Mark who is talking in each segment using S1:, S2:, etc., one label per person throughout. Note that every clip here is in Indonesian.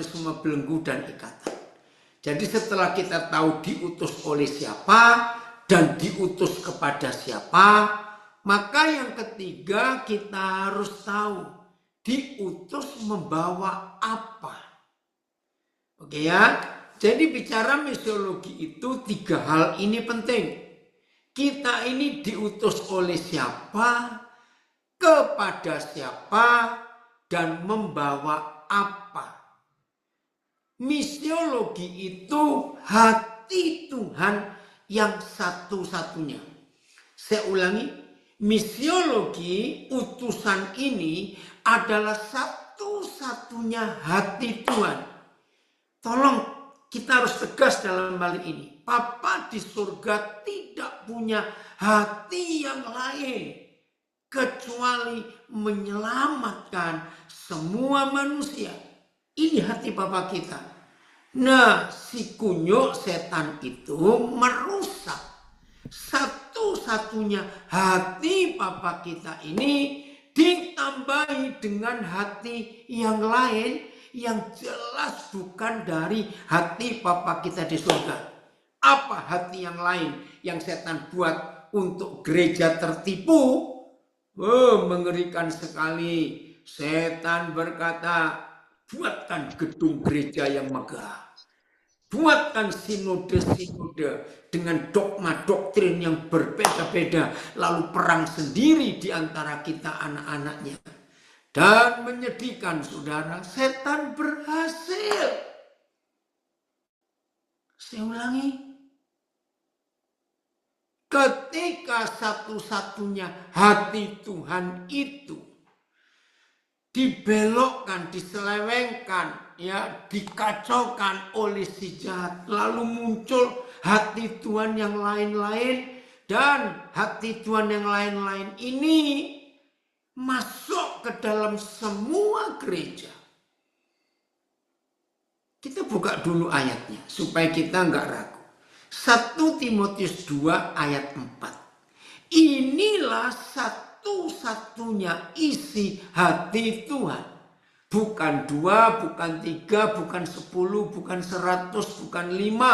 S1: dari semua belenggu dan ikatan. Jadi setelah kita tahu diutus oleh siapa dan diutus kepada siapa, maka yang ketiga kita harus tahu diutus membawa apa. Oke ya, jadi bicara misiologi itu 3 hal ini penting. Kita ini diutus oleh siapa, kepada siapa, dan membawa apa. Misiologi itu hati Tuhan yang satu-satunya. Saya ulangi, misiologi utusan ini adalah satu-satunya hati Tuhan. Tolong kita harus tegas dalam hal ini. Bapa di surga tidak punya hati yang lain kecuali menyelamatkan semua manusia. Ini hati Bapa kita. Nah, si kunyuk setan itu merusak satu-satunya hati Bapa kita ini, ditambahi dengan hati yang lain yang jelas bukan dari hati Bapa kita di surga. Apa hati yang lain yang setan buat untuk gereja tertipu? Oh, mengerikan sekali. Setan berkata, buatkan gedung gereja yang megah. Buatkan sinode-sinode dengan dogma doktrin yang berbeda-beda. Lalu perang sendiri di antara kita anak-anaknya. Dan menyedihkan saudara, setan berhasil. Saya ulangi. Ketika satu-satunya hati Tuhan itu dibelokkan, diselewengkan, ya, dikacaukan oleh si jahat, lalu muncul hati Tuhan yang lain-lain, dan hati Tuhan yang lain-lain ini masuk ke dalam semua gereja. Kita buka dulu ayatnya supaya kita nggak ragu. 1 Timotius 2 ayat 4. Inilah satu-satunya isi hati Tuhan. Bukan 2, bukan 3, bukan 10, bukan 100, bukan 5.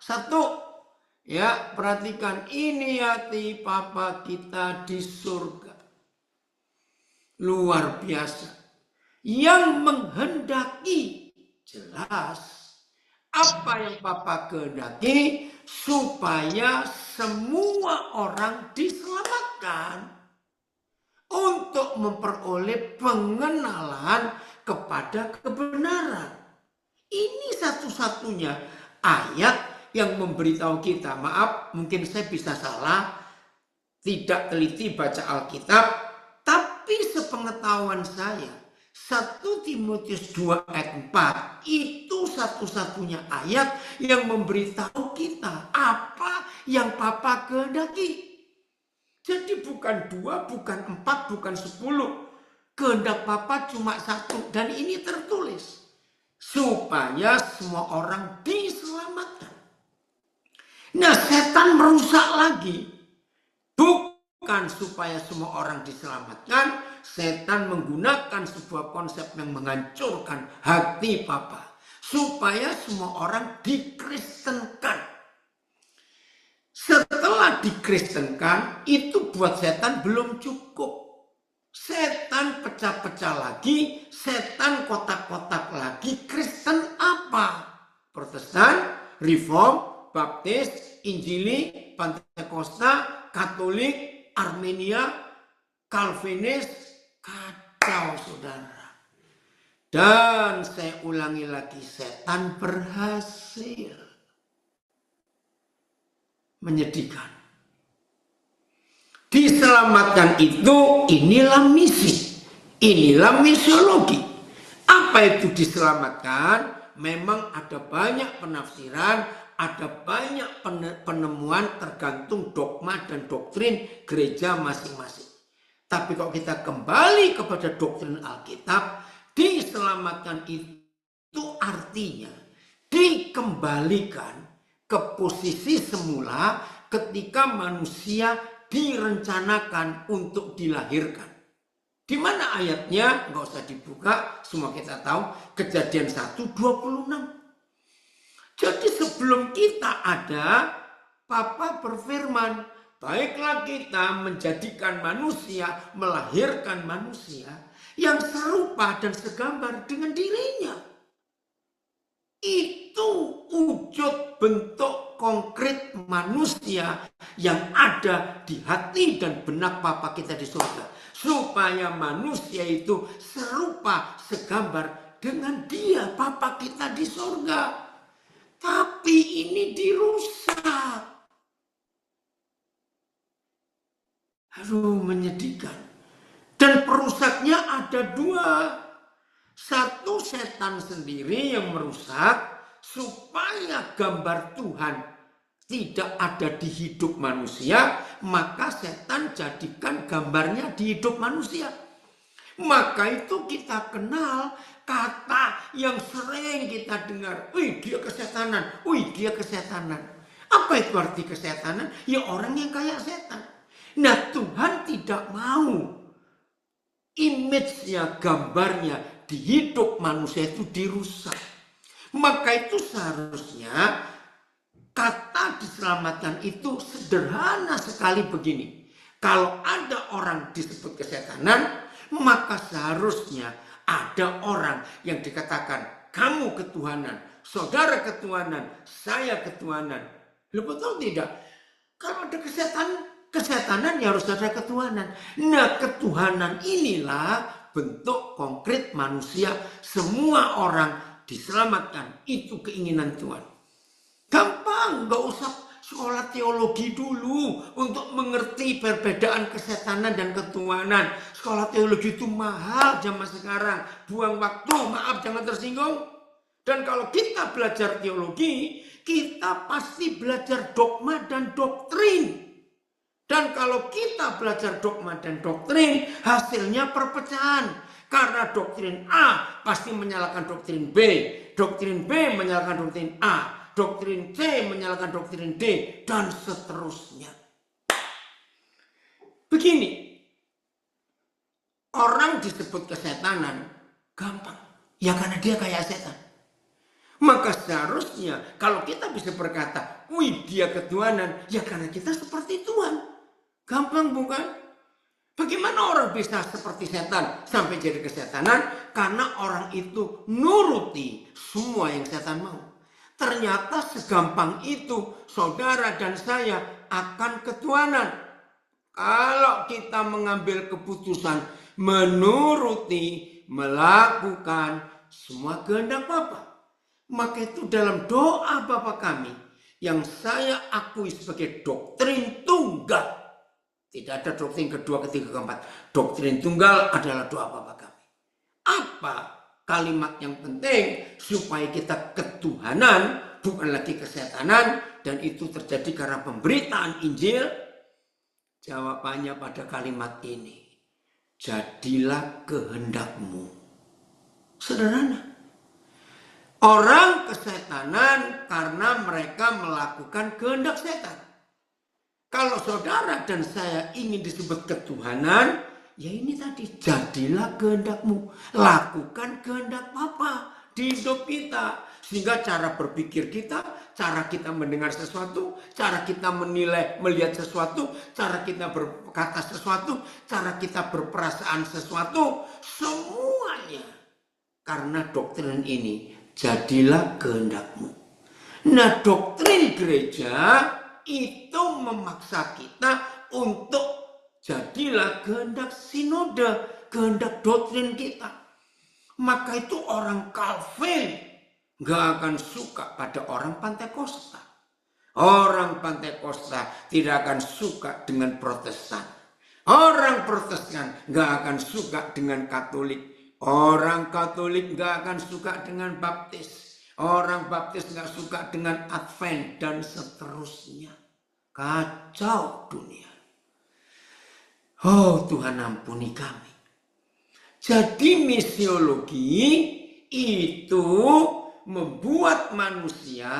S1: 1. Ya, perhatikan, ini hati Bapa kita di surga. Luar biasa. Yang menghendaki, jelas. Apa yang Bapa kehendaki? Supaya semua orang diselamatkan. Untuk memperoleh pengenalan kepada kebenaran. Ini satu-satunya ayat yang memberitahu kita. Maaf, mungkin saya bisa salah. Tidak teliti baca Alkitab. Tapi sepengetahuan saya, 1 Timotius 2 ayat 4 itu satu-satunya ayat yang memberitahu kita apa yang Bapa kehendaki. Jadi bukan 2, bukan 4, bukan 10. Kehendak Bapa cuma 1 dan ini tertulis. Supaya semua orang diselamatkan. Nah, setan merusak lagi. Bukan supaya semua orang diselamatkan, setan menggunakan sebuah konsep yang menghancurkan hati Bapa. Supaya semua orang dikristenkan. Setelah dikristenkan, itu buat setan belum cukup. Setan pecah-pecah lagi, setan kotak-kotak lagi. Kristen apa? Protestan, Reform, Baptis, Injili, Pantekosta, Katolik, Armenia, Calvinis, kacau saudara. Dan saya ulangi lagi, setan berhasil. Menyedihkan. Diselamatkan itu, inilah misi. Inilah misiologi. Apa itu diselamatkan? Memang ada banyak penafsiran, ada banyak penemuan tergantung dogma dan doktrin gereja masing-masing. Tapi kalau kita kembali kepada doktrin Alkitab, diselamatkan itu artinya dikembalikan ke posisi semula ketika manusia direncanakan untuk dilahirkan. Di mana ayatnya? Nggak usah dibuka, semua kita tahu. Kejadian 1:26. Jadi sebelum kita ada, Papa berfirman, baiklah kita menjadikan manusia, melahirkan manusia yang serupa dan segambar dengan dirinya. Itu wujud bentuk konkret manusia yang ada di hati dan benak Papa kita di surga. Supaya manusia itu serupa, segambar dengan dia, Papa kita di surga. Tapi ini dirusak. Aduh, menyedihkan. Dan perusaknya ada dua. Satu, setan sendiri yang merusak supaya gambar Tuhan tidak ada di hidup manusia, maka setan jadikan gambarnya di hidup manusia. Maka itu kita kenal kata yang sering kita dengar, wih dia kesetanan, wih dia kesetanan. Apa itu arti kesetanan? Ya orang yang kayak setan. Nah Tuhan tidak mau image-nya, gambarnya di hidup manusia itu dirusak. Maka itu seharusnya kata diselamatkan itu sederhana sekali begini. Kalau ada orang disebut kesetanan, maka seharusnya ada orang yang dikatakan kamu ketuhanan, saudara ketuhanan, saya ketuhanan. Lu betul tidak? Kalau ada kesetanan ya harus ada ketuhanan. Nah ketuhanan inilah bentuk konkret manusia. Semua orang diselamatkan. Itu keinginan Tuhan. Gampang, gak usah sekolah teologi dulu untuk mengerti perbedaan kesetanan dan ketuhanan. Sekolah teologi itu mahal zaman sekarang. Buang waktu, maaf jangan tersinggung. Dan kalau kita belajar teologi, kita pasti belajar dogma dan doktrin. Dan kalau kita belajar dogma dan doktrin, hasilnya perpecahan. Karena doktrin A pasti menyalahkan doktrin B. Doktrin B menyalahkan doktrin A. Doktrin C menyalahkan doktrin D. Dan seterusnya. Begini. Orang disebut kesetanan. Gampang. Ya karena dia kayak setan. Maka seharusnya kalau kita bisa berkata, wih dia ketuhanan. Ya karena kita seperti Tuhan. Gampang bukan? Bagaimana orang bisa seperti setan sampai jadi kesetanan? Karena orang itu nuruti semua yang setan mau. Ternyata segampang itu saudara dan saya akan ketuhanan. Kalau kita mengambil keputusan menuruti, melakukan semua kehendak Bapa. Maka itu dalam doa Bapa kami yang saya akui sebagai doktrin tunggal. Tidak ada doktrin kedua, ketiga, keempat. Doktrin tunggal adalah doa Bapa kami. Apa kalimat yang penting supaya kita ketuhanan, bukan lagi kesetanan, dan itu terjadi karena pemberitaan Injil? Jawabannya pada kalimat ini. Jadilah kehendakmu. Sederhana. Orang kesetanan karena mereka melakukan kehendak setan. Kalau saudara dan saya ingin disebut ketuhanan, ya ini tadi, jadilah kehendakmu. Lakukan kehendak Bapa di hidup kita. Sehingga cara berpikir kita, cara kita mendengar sesuatu, cara kita menilai, melihat sesuatu, cara kita berkata sesuatu, cara kita berperasaan sesuatu, semuanya. Karena doktrin ini, jadilah kehendakmu. Nah doktrin gereja itu memaksa kita untuk jadilah kehendak sinode, kehendak doktrin kita. Maka itu orang Calvin gak akan suka pada orang Pantekosta. Orang Pantekosta tidak akan suka dengan Protestan. Orang Protestan gak akan suka dengan Katolik. Orang Katolik gak akan suka dengan Baptis. Orang Baptis gak suka dengan Advent dan seterusnya. Kacau dunia. Oh Tuhan ampuni kami. Jadi misiologi itu membuat manusia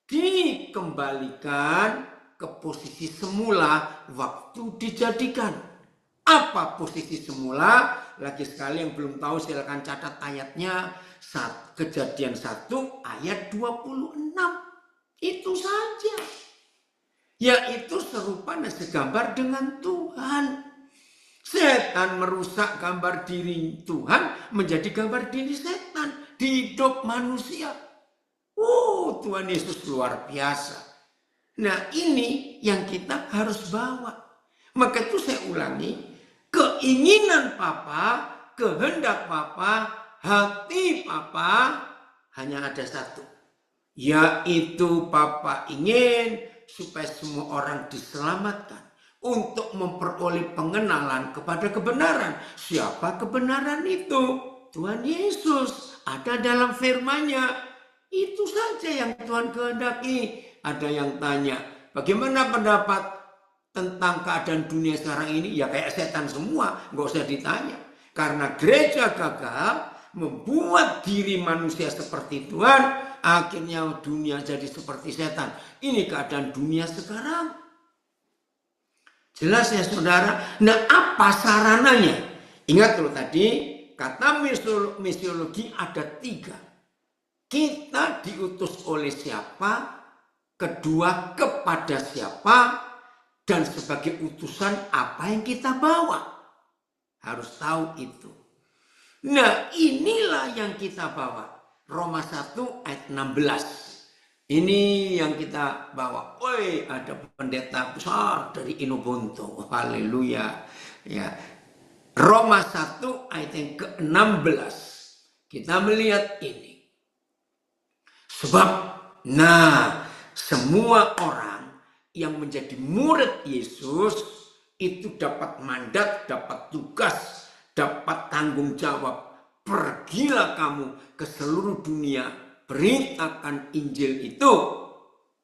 S1: dikembalikan ke posisi semula waktu dijadikan. Apa posisi semula? Lagi sekali yang belum tahu silakan catat ayatnya. Kejadian 1 ayat 26. Itu saja. Yaitu serupa dan segambar dengan Tuhan. Setan merusak gambar diri Tuhan menjadi gambar diri setan di hidup manusia. Tuhan Yesus luar biasa. Nah, ini yang kita harus bawa. Maka itu saya ulangi, keinginan Papa, kehendak Papa, hati Papa hanya ada satu. Yaitu Papa ingin supaya semua orang diselamatkan. Untuk memperoleh pengenalan kepada kebenaran. Siapa kebenaran itu? Tuhan Yesus. Ada dalam firman-Nya. Itu saja yang Tuhan kehendaki. Ada yang tanya, bagaimana pendapat tentang keadaan dunia sekarang ini? Ya kayak setan semua. Nggak usah ditanya. Karena gereja gagal membuat diri manusia seperti Tuhan. Akhirnya dunia jadi seperti setan. Ini keadaan dunia sekarang. Jelas ya saudara. Nah, apa sarananya? Ingat loh tadi, kata misiologi ada 3. Kita diutus oleh siapa? Kedua, kepada siapa? Dan sebagai utusan apa yang kita bawa? Harus tahu itu. Nah, inilah yang kita bawa. Roma 1 ayat 16. Ini yang kita bawa. Ada pendeta besar dari Inobonto. Haleluya. Ya. Roma 1 ayat yang ke-16. Kita melihat ini. Sebab, semua orang yang menjadi murid Yesus itu dapat mandat, dapat tugas, dapat tanggung jawab. Pergilah kamu ke seluruh dunia. Beritakan Injil itu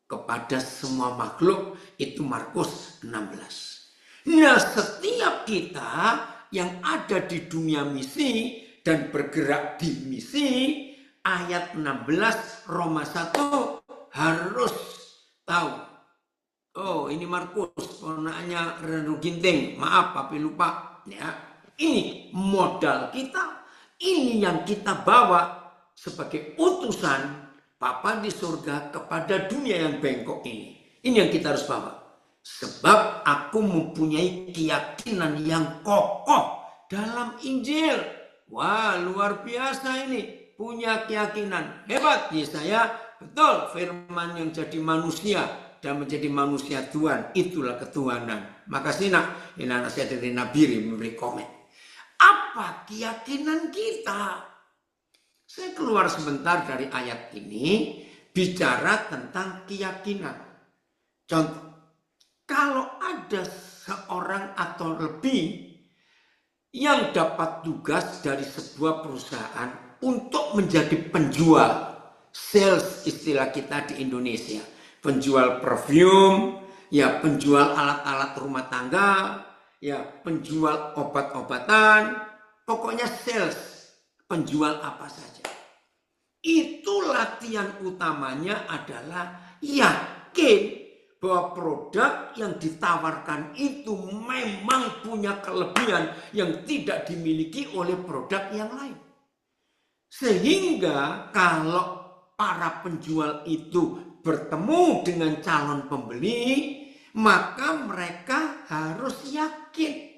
S1: kepada semua makhluk. Itu Markus 16. Nah, setiap kita yang ada di dunia misi dan bergerak di misi, ayat 16 Roma 1 harus tahu. Ini Markus, ponaknya Renu Ginting. Maaf, Papi lupa. Ya, ini modal kita. Ini yang kita bawa sebagai utusan Papa di surga kepada dunia yang bengkok ini. Ini yang kita harus bawa. Sebab aku mempunyai keyakinan yang kokoh dalam Injil. Wah, luar biasa ini. Punya keyakinan. Hebat Yesaya. Betul, firman yang jadi manusia dan menjadi manusia Tuhan. Itulah ketuhanan. Makasih nak. Ini anak saya dari Nabiri memberi komen. Apa keyakinan kita? Saya keluar sebentar dari ayat ini, bicara tentang keyakinan. Contoh, kalau ada seorang atau lebih yang dapat tugas dari sebuah perusahaan untuk menjadi penjual, sales istilah kita di Indonesia, penjual perfume, ya penjual alat-alat rumah tangga, ya penjual obat-obatan, pokoknya sales. Penjual apa saja. Itu latihan utamanya adalah yakin bahwa produk yang ditawarkan itu memang punya kelebihan yang tidak dimiliki oleh produk yang lain. Sehingga kalau para penjual itu bertemu dengan calon pembeli, maka mereka harus yakin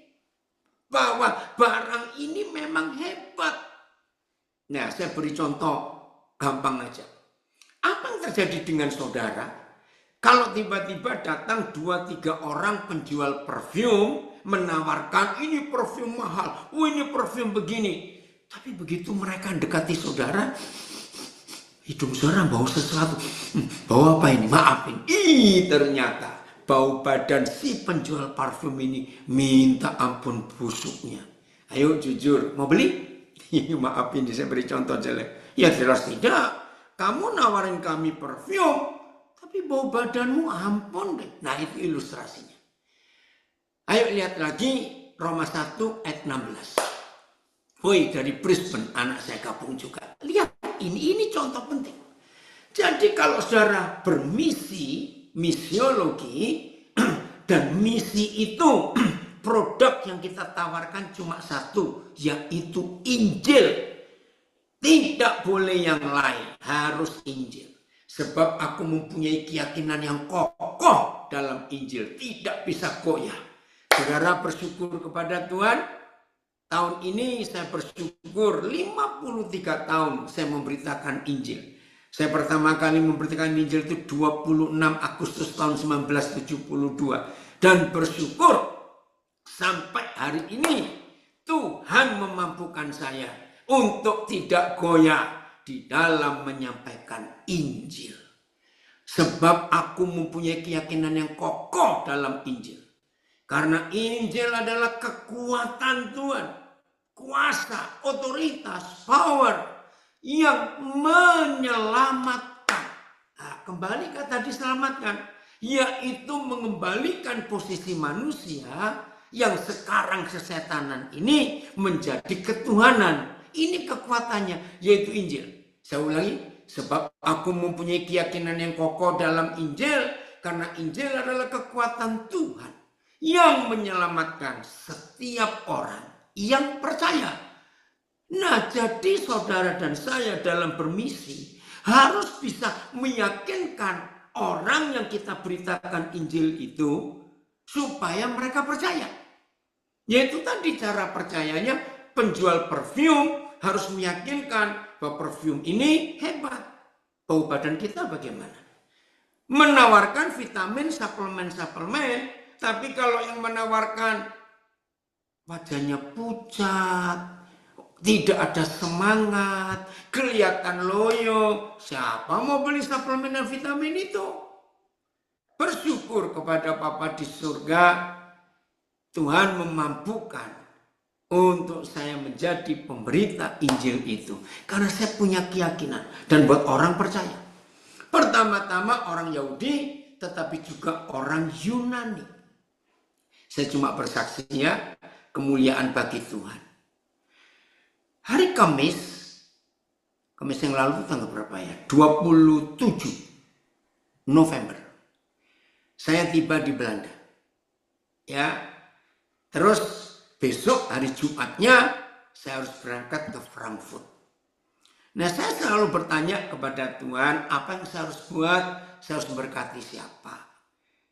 S1: bahwa barang ini memang hebat. Nah, saya beri contoh gampang aja. Apa yang terjadi dengan saudara? Kalau tiba-tiba datang 2-3 orang penjual parfum menawarkan ini parfum mahal, ini parfum begini. Tapi begitu mereka dekati saudara, hidung saudara bau sesuatu. Bau apa ini? Maafin. Ternyata bau badan si penjual parfum ini minta ampun busuknya. Ayo jujur, mau beli? Maafin, saya beri contoh jelek. Ya jelas tidak. Kamu nawarin kami parfum, tapi bau badanmu ampun deh. Nah itu ilustrasinya. Ayo lihat lagi Roma 1 ayat 16. Dari Brisbane, anak saya gabung juga. Lihat, ini contoh penting. Jadi kalau saudara bermisi, misiologi, dan misi itu produk yang kita tawarkan cuma satu, yaitu Injil. Tidak boleh yang lain, harus Injil. Sebab aku mempunyai keyakinan yang kokoh dalam Injil, tidak bisa goyah. Saudara bersyukur kepada Tuhan. Tahun ini saya bersyukur 53 tahun saya memberitakan Injil. Saya pertama kali memberitakan Injil itu 26 Agustus tahun 1972. Dan bersyukur sampai hari ini Tuhan memampukan saya untuk tidak goyah di dalam menyampaikan Injil. Sebab aku mempunyai keyakinan yang kokoh dalam Injil. Karena Injil adalah kekuatan Tuhan. Kuasa, otoritas, power yang menyelamatkan. Nah, kembali kata diselamatkan. Yaitu mengembalikan posisi manusia yang sekarang kesetanan ini menjadi ketuhanan. Ini kekuatannya, yaitu Injil. Saya ulangi, sebab aku mempunyai keyakinan yang kokoh dalam Injil, karena Injil adalah kekuatan Tuhan yang menyelamatkan setiap orang yang percaya. Nah, jadi saudara dan saya dalam bermisi harus bisa meyakinkan orang yang kita beritakan Injil itu supaya mereka percaya. Yaitu tadi cara percayanya, penjual parfum harus meyakinkan bahwa parfum ini hebat. Bau badan kita bagaimana? Menawarkan vitamin, suplemen-suplemen, tapi kalau yang menawarkan wajahnya pucat, tidak ada semangat, kelihatan loyo, siapa mau beli suplemen dan vitamin itu? Bersyukur kepada Bapa di surga, Tuhan memampukan untuk saya menjadi pemberita Injil itu. Karena saya punya keyakinan dan buat orang percaya. Pertama-tama orang Yahudi, tetapi juga orang Yunani. Saya cuma bersaksi ya, kemuliaan bagi Tuhan. Hari Kamis yang lalu itu tanggal berapa ya? 27 November. Saya tiba di Belanda. Ya. Terus besok hari Jumatnya saya harus berangkat ke Frankfurt. Nah, saya selalu bertanya kepada Tuhan, apa yang saya harus buat? Saya harus memberkati siapa?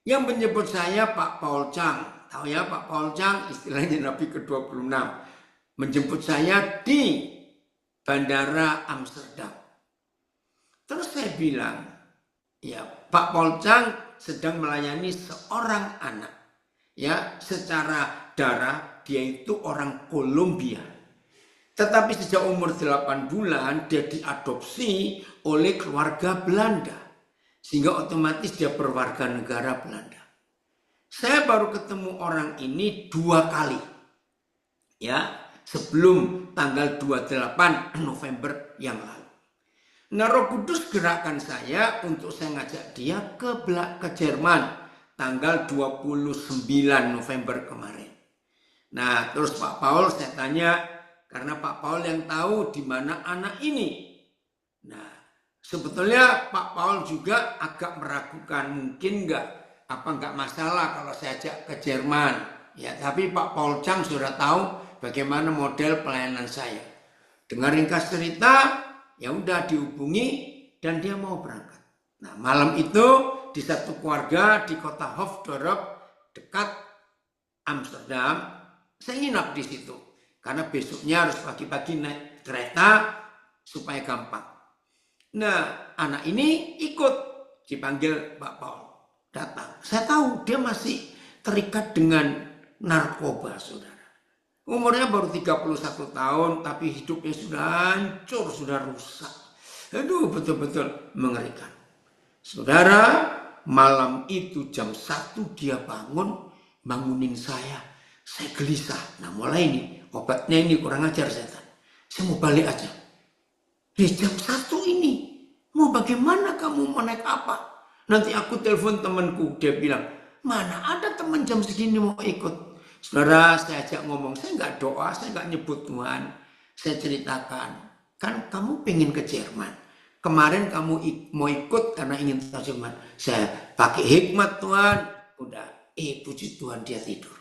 S1: Yang menyebut saya Pak Paul Chang. Tahu ya Pak Paul Chang, istilahnya Nabi ke-26. Menjemput saya di Bandara Amsterdam. Terus saya bilang, ya Pak Paul Chang sedang melayani seorang anak. Ya, secara darah dia itu orang Kolombia. Tetapi sejak umur 8 bulan dia diadopsi oleh keluarga Belanda. Sehingga otomatis dia berwarga negara Belanda. Saya baru ketemu orang ini 2 kali. Ya, sebelum tanggal 28 November yang lalu. Nah, Roh Kudus gerakkan saya untuk saya ngajak dia ke Jerman tanggal 29 November kemarin. Nah, terus Pak Paul saya tanya, karena Pak Paul yang tahu di mana anak ini. Nah, sebetulnya Pak Paul juga agak meragukan, mungkin nggak masalah kalau saya ajak ke Jerman. Ya, tapi Pak Paul Chang sudah tahu bagaimana model pelayanan saya. Dengar ringkas cerita, ya udah dihubungi dan dia mau berangkat. Nah, malam itu di satu keluarga di kota Hoofddorp dekat Amsterdam, saya nginap di situ karena besoknya harus pagi-pagi naik kereta supaya gampang. Nah, anak ini ikut dipanggil Pak Paul datang. Saya tahu dia masih terikat dengan narkoba, saudara. Umurnya baru 31 tahun, tapi hidupnya sudah hancur, sudah rusak. Aduh, betul-betul mengerikan. Saudara, malam itu jam 1 dia bangunin saya. Saya gelisah. Nah, mulai ini, obatnya ini kurang ajar setan. Saya mau balik aja. Di jam 1 ini, mau bagaimana kamu mau naik apa? Nanti aku telepon temanku, dia bilang, mana ada teman jam segini mau ikut. Saudara, saya ajak ngomong, saya nggak doa, saya nggak nyebut Tuhan. Saya ceritakan, kan kamu pengen ke Jerman. Kemarin kamu mau ikut karena ingin ke Jerman. Saya pakai hikmat Tuhan, udah, puji Tuhan dia tidur.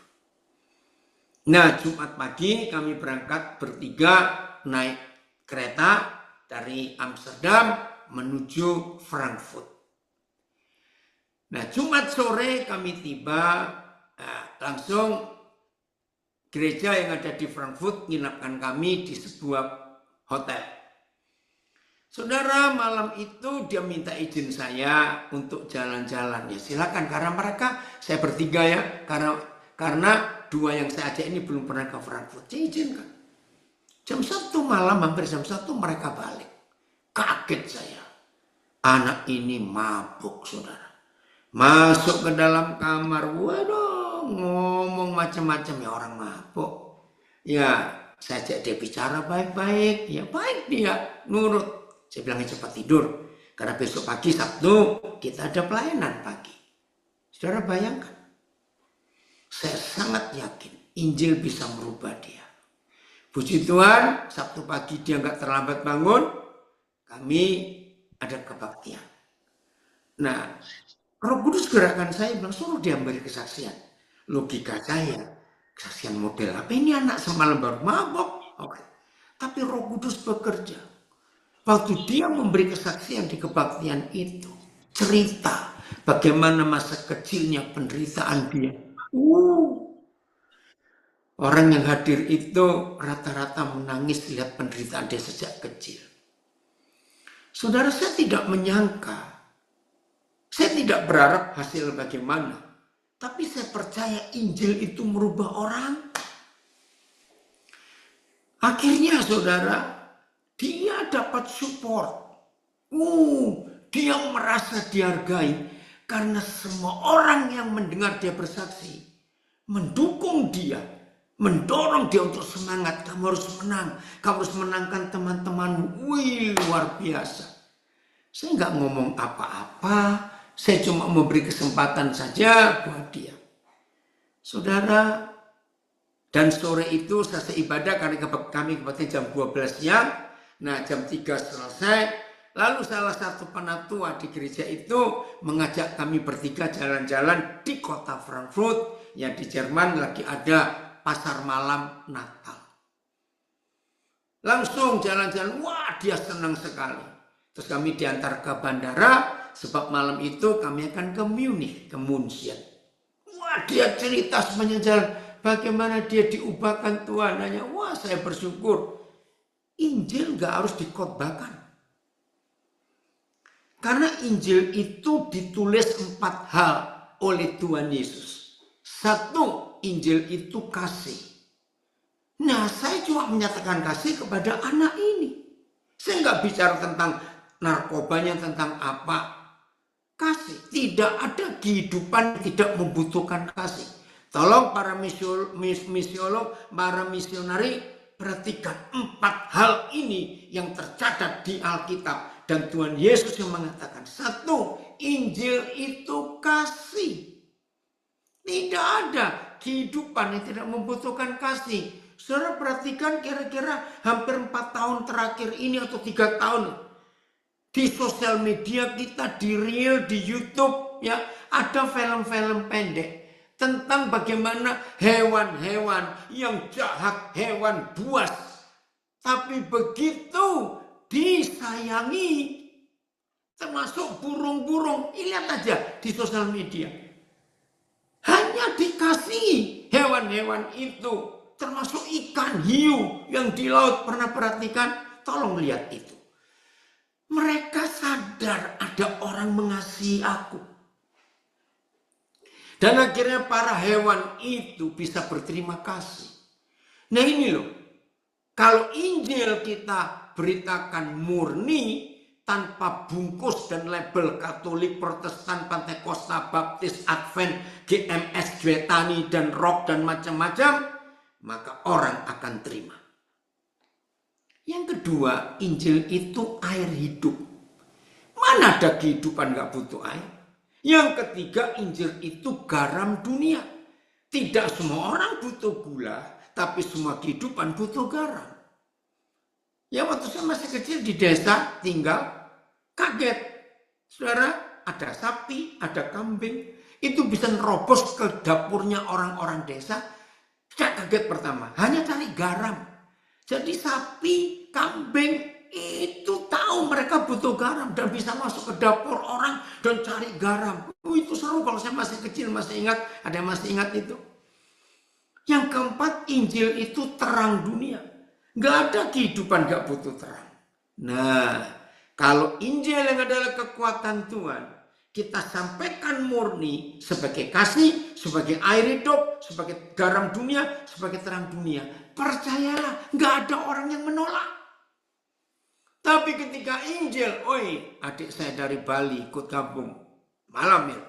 S1: Nah, Jumat pagi kami berangkat bertiga naik kereta dari Amsterdam menuju Frankfurt. Nah, Jumat sore kami tiba, langsung gereja yang ada di Frankfurt menginapkan kami di sebuah hotel. Saudara, malam itu dia minta izin saya untuk jalan-jalan. Ya silakan, karena mereka, saya bertiga ya, karena dua yang saya ajak ini belum pernah ke Frankfurt. Saya izinkan. Jam 1 malam, hampir jam 1 mereka balik. Kaget saya. Anak ini mabuk, saudara. Masuk ke dalam kamar, waduh, ngomong macam-macam ya orang mabuk. Ya, saya ajak dia bicara baik-baik. Ya baik dia, nurut. Saya bilang cepat tidur. Karena besok pagi Sabtu kita ada pelayanan pagi. Saudara bayangkan. Saya sangat yakin Injil bisa merubah dia. Puji Tuhan, Sabtu pagi dia nggak terlambat bangun. Kami ada kebaktian. Nah, Roh Kudus gerakan saya bilang suruh dia beri kesaksian. Logika saya, kesaksian model apa ini anak semalam baru mabok. Oke. Tapi Roh Kudus bekerja. Waktu dia memberi kesaksian di kebaktian itu, cerita bagaimana masa kecilnya penderitaan dia. Orang yang hadir itu rata-rata menangis lihat penderitaan dia sejak kecil. Saudara, saya tidak menyangka, saya tidak berharap hasil bagaimana, tapi saya percaya Injil itu merubah orang. Akhirnya saudara, dia dapat support. Dia merasa dihargai karena semua orang yang mendengar dia bersaksi mendukung dia, mendorong dia untuk semangat. Kamu harus menang, kamu harus menangkan teman-temanmu. Wih, luar biasa. Saya nggak ngomong apa-apa, saya cuma memberi kesempatan saja buat dia. Saudara, dan sore itu selesai ibadah karena kami kebaktian jam 12 siang. Nah, jam 3 selesai, lalu salah satu penatua di gereja itu mengajak kami bertiga jalan-jalan di kota Frankfurt, yang di Jerman lagi ada pasar malam Natal. Langsung jalan-jalan, wah dia senang sekali. Terus kami diantar ke bandara, sebab malam itu kami akan ke Munich, ke München. Wah dia cerita sepanjang jalan, bagaimana dia diubahkan Tuhan. Hanya, wah saya bersyukur. Injil gak harus dikhotbahkan. Karena Injil itu ditulis 4 hal oleh Tuhan Yesus. 1, Injil itu kasih. Nah, saya cuma menyatakan kasih kepada anak ini. Saya gak bicara tentang narkobanya, tentang apa. Kasih. Tidak ada kehidupan yang tidak membutuhkan kasih. Tolong para misiolog, para misionari, perhatikan 4 hal ini yang tercatat di Alkitab. Dan Tuhan Yesus yang mengatakan, 1, Injil itu kasih. Tidak ada kehidupan yang tidak membutuhkan kasih. Saudara perhatikan kira-kira hampir 4 tahun terakhir ini atau 3 tahun. Di sosial media kita, di Reel, di YouTube, ya ada film-film pendek tentang bagaimana hewan-hewan yang jahat, hewan buas, tapi begitu disayangi, termasuk burung-burung. Lihat aja di sosial media, hanya dikasihi hewan-hewan itu, termasuk ikan hiu yang di laut. Pernah perhatikan? Tolong lihat itu. Mereka sadar ada orang mengasihi aku. Dan akhirnya para hewan itu bisa berterima kasih. Nah ini loh, kalau Injil kita beritakan murni, tanpa bungkus dan label Katolik, Protestan, Pantekosta, Baptis, Advent, GMS, Juetani, dan Rock, dan macam-macam, maka orang akan terima. Yang kedua, Injil itu air hidup. Mana ada kehidupan gak butuh air? Yang ketiga, Injil itu garam dunia. Tidak semua orang butuh gula, tapi semua kehidupan butuh garam. Ya waktu saya masih kecil di desa tinggal, kaget. Saudara, ada sapi, ada kambing. Itu bisa nerobos ke dapurnya orang-orang desa. Saya kaget pertama, hanya cari garam. Jadi sapi, kambing itu tahu mereka butuh garam dan bisa masuk ke dapur orang dan cari garam. Itu seru kalau saya masih kecil, masih ingat, ada yang masih ingat itu. Yang keempat, Injil itu terang dunia. Nggak ada kehidupan nggak butuh terang. Nah, kalau Injil yang adalah kekuatan Tuhan, kita sampaikan murni sebagai kasih, sebagai air hidup, sebagai garam dunia, sebagai terang dunia. Percayalah, nggak ada orang yang menolak. Tapi ketika Injil, oi, adik saya dari Bali ikut gabung malam ya.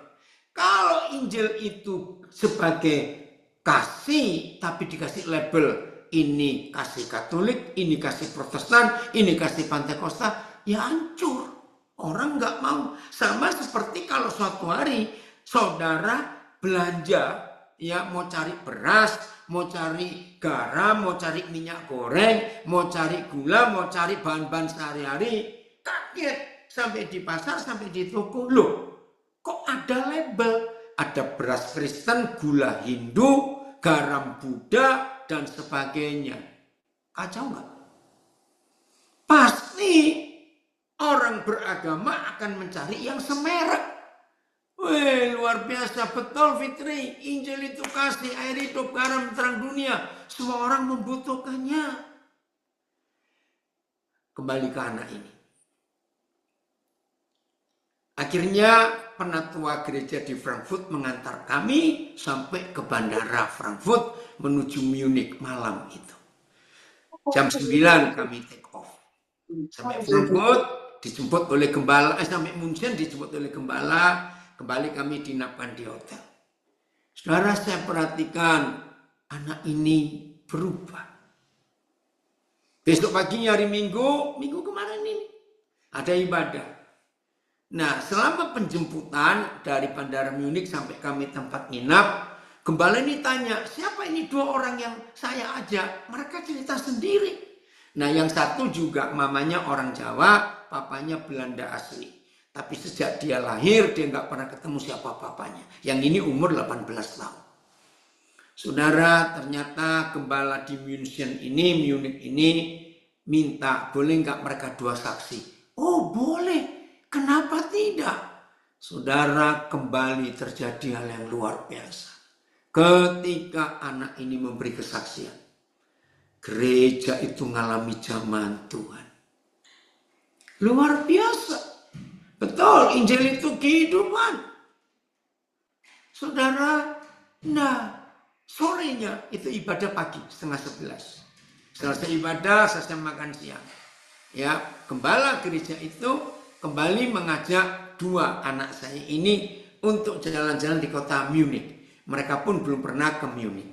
S1: Kalau Injil itu sebagai kasih, tapi dikasih label, ini kasih Katolik, ini kasih Protestan, ini kasih Pantekosta, ya hancur. Orang nggak mau. Sama seperti kalau suatu hari saudara belanja, ya mau cari beras, mau cari garam, mau cari minyak goreng, mau cari gula, mau cari bahan-bahan sehari-hari, kaget sampai di pasar, sampai di toko, loh kok ada label? Ada beras Kristen, gula Hindu, garam Buddha, dan sebagainya. Kacau nggak? Pasti orang beragama akan mencari yang semerek. Wih, luar biasa, betul Fitri. Injil itu kasih, air hidup, garam, terang dunia. Semua orang membutuhkannya. Kembali ke anak ini. Akhirnya penatua gereja di Frankfurt mengantar kami sampai ke bandara Frankfurt menuju Munich malam itu. Jam 9 kami take off. Sampai Frankfurt dijemput oleh gembala, sampai München dijemput oleh gembala, kembali kami dinapkan di hotel. Saudara, saya perhatikan anak ini berubah. Besok paginya hari Minggu kemarin ini ada ibadah. Nah, selama penjemputan dari bandara Munich sampai kami tempat nginap, gembala ini tanya, siapa ini dua orang yang saya ajak? Mereka cerita sendiri. Nah, yang satu juga mamanya orang Jawa, papanya Belanda asli. Tapi sejak dia lahir, dia nggak pernah ketemu siapa papanya. Yang ini umur 18 tahun. Saudara, ternyata gembala di Munich ini minta, boleh nggak mereka dua saksi? Oh, boleh. Kenapa tidak? Saudara, kembali terjadi hal yang luar biasa. Ketika anak ini memberi kesaksian, gereja itu mengalami zaman Tuhan. Luar biasa. Betul, Injil itu kehidupan. Saudara, nah sorenya itu ibadah pagi 10:30. Selesai ibadah, selesai makan siang. Ya, gembala gereja itu kembali mengajak dua anak saya ini untuk jalan-jalan di kota Munich. Mereka pun belum pernah ke Munich.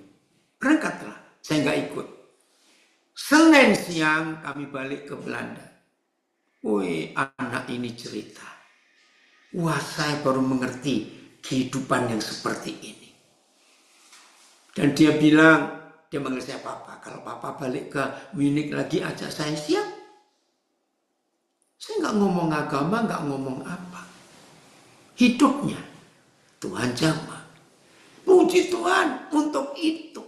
S1: Berangkatlah, saya nggak ikut. Senin siang kami balik ke Belanda. Wih, anak ini cerita. Wah, saya baru mengerti kehidupan yang seperti ini. Dan dia bilang, dia manggil saya papa. Kalau papa balik ke Munich lagi, ajak saya siang. Saya nggak ngomong agama, nggak ngomong apa. Hidupnya Tuhan jamah. Puji Tuhan untuk itu.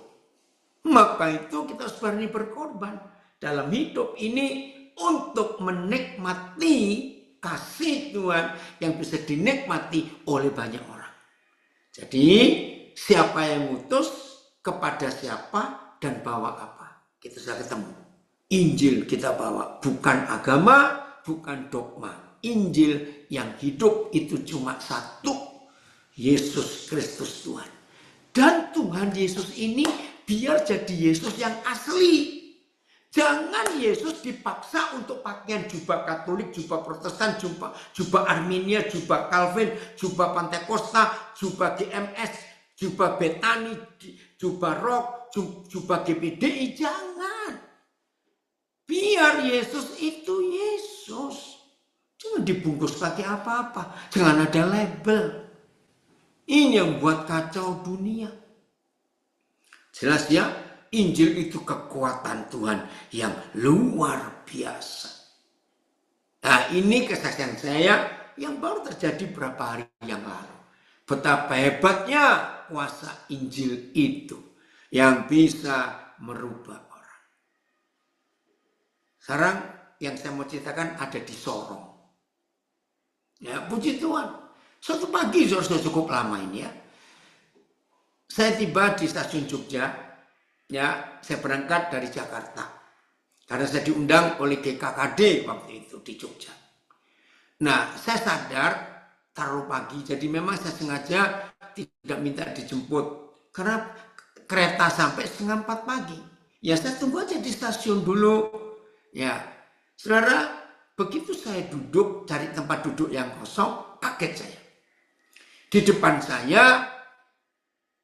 S1: Maka itu kita harus berani berkorban dalam hidup ini untuk menikmati kasih Tuhan yang bisa dinikmati oleh banyak orang. Jadi siapa yang ngutus, kepada siapa, dan bawa apa. Kita sudah ketemu. Injil kita bawa, bukan agama, bukan dogma. Injil yang hidup itu cuma satu. Yesus Kristus Tuhan. Dan Tuhan Yesus ini biar jadi Yesus yang asli. Jangan Yesus dipaksa untuk pakaian jubah Katolik, jubah Protestan, jubah Armenia, jubah Calvin, jubah Pantekosta, jubah GMS, jubah Betani, jubah Rock, jubah GPDI. Jangan. Biar Yesus itu Yesus. Jangan dibungkus pakai apa-apa. Jangan ada label. Ini yang buat kacau dunia. Jelas ya, Injil itu kekuatan Tuhan yang luar biasa. Nah, ini kesaksian saya yang baru terjadi beberapa hari yang lalu. Betapa hebatnya kuasa Injil itu. yang bisa merubah orang. Sekarang yang saya mau ceritakan ada di Sorong. Ya, puji Tuhan. Suatu pagi sudah cukup lama ini ya. Saya tiba di stasiun Jogja. Ya, saya berangkat dari Jakarta. Karena saya diundang oleh GKKD waktu itu di Jogja. Nah, saya sadar taruh pagi. Jadi memang saya sengaja tidak minta dijemput. Karena kereta sampai 3:30 pagi. Ya saya tunggu aja di stasiun dulu. Ya, saudara, begitu saya duduk cari tempat duduk yang kosong, kaget saya. Di depan saya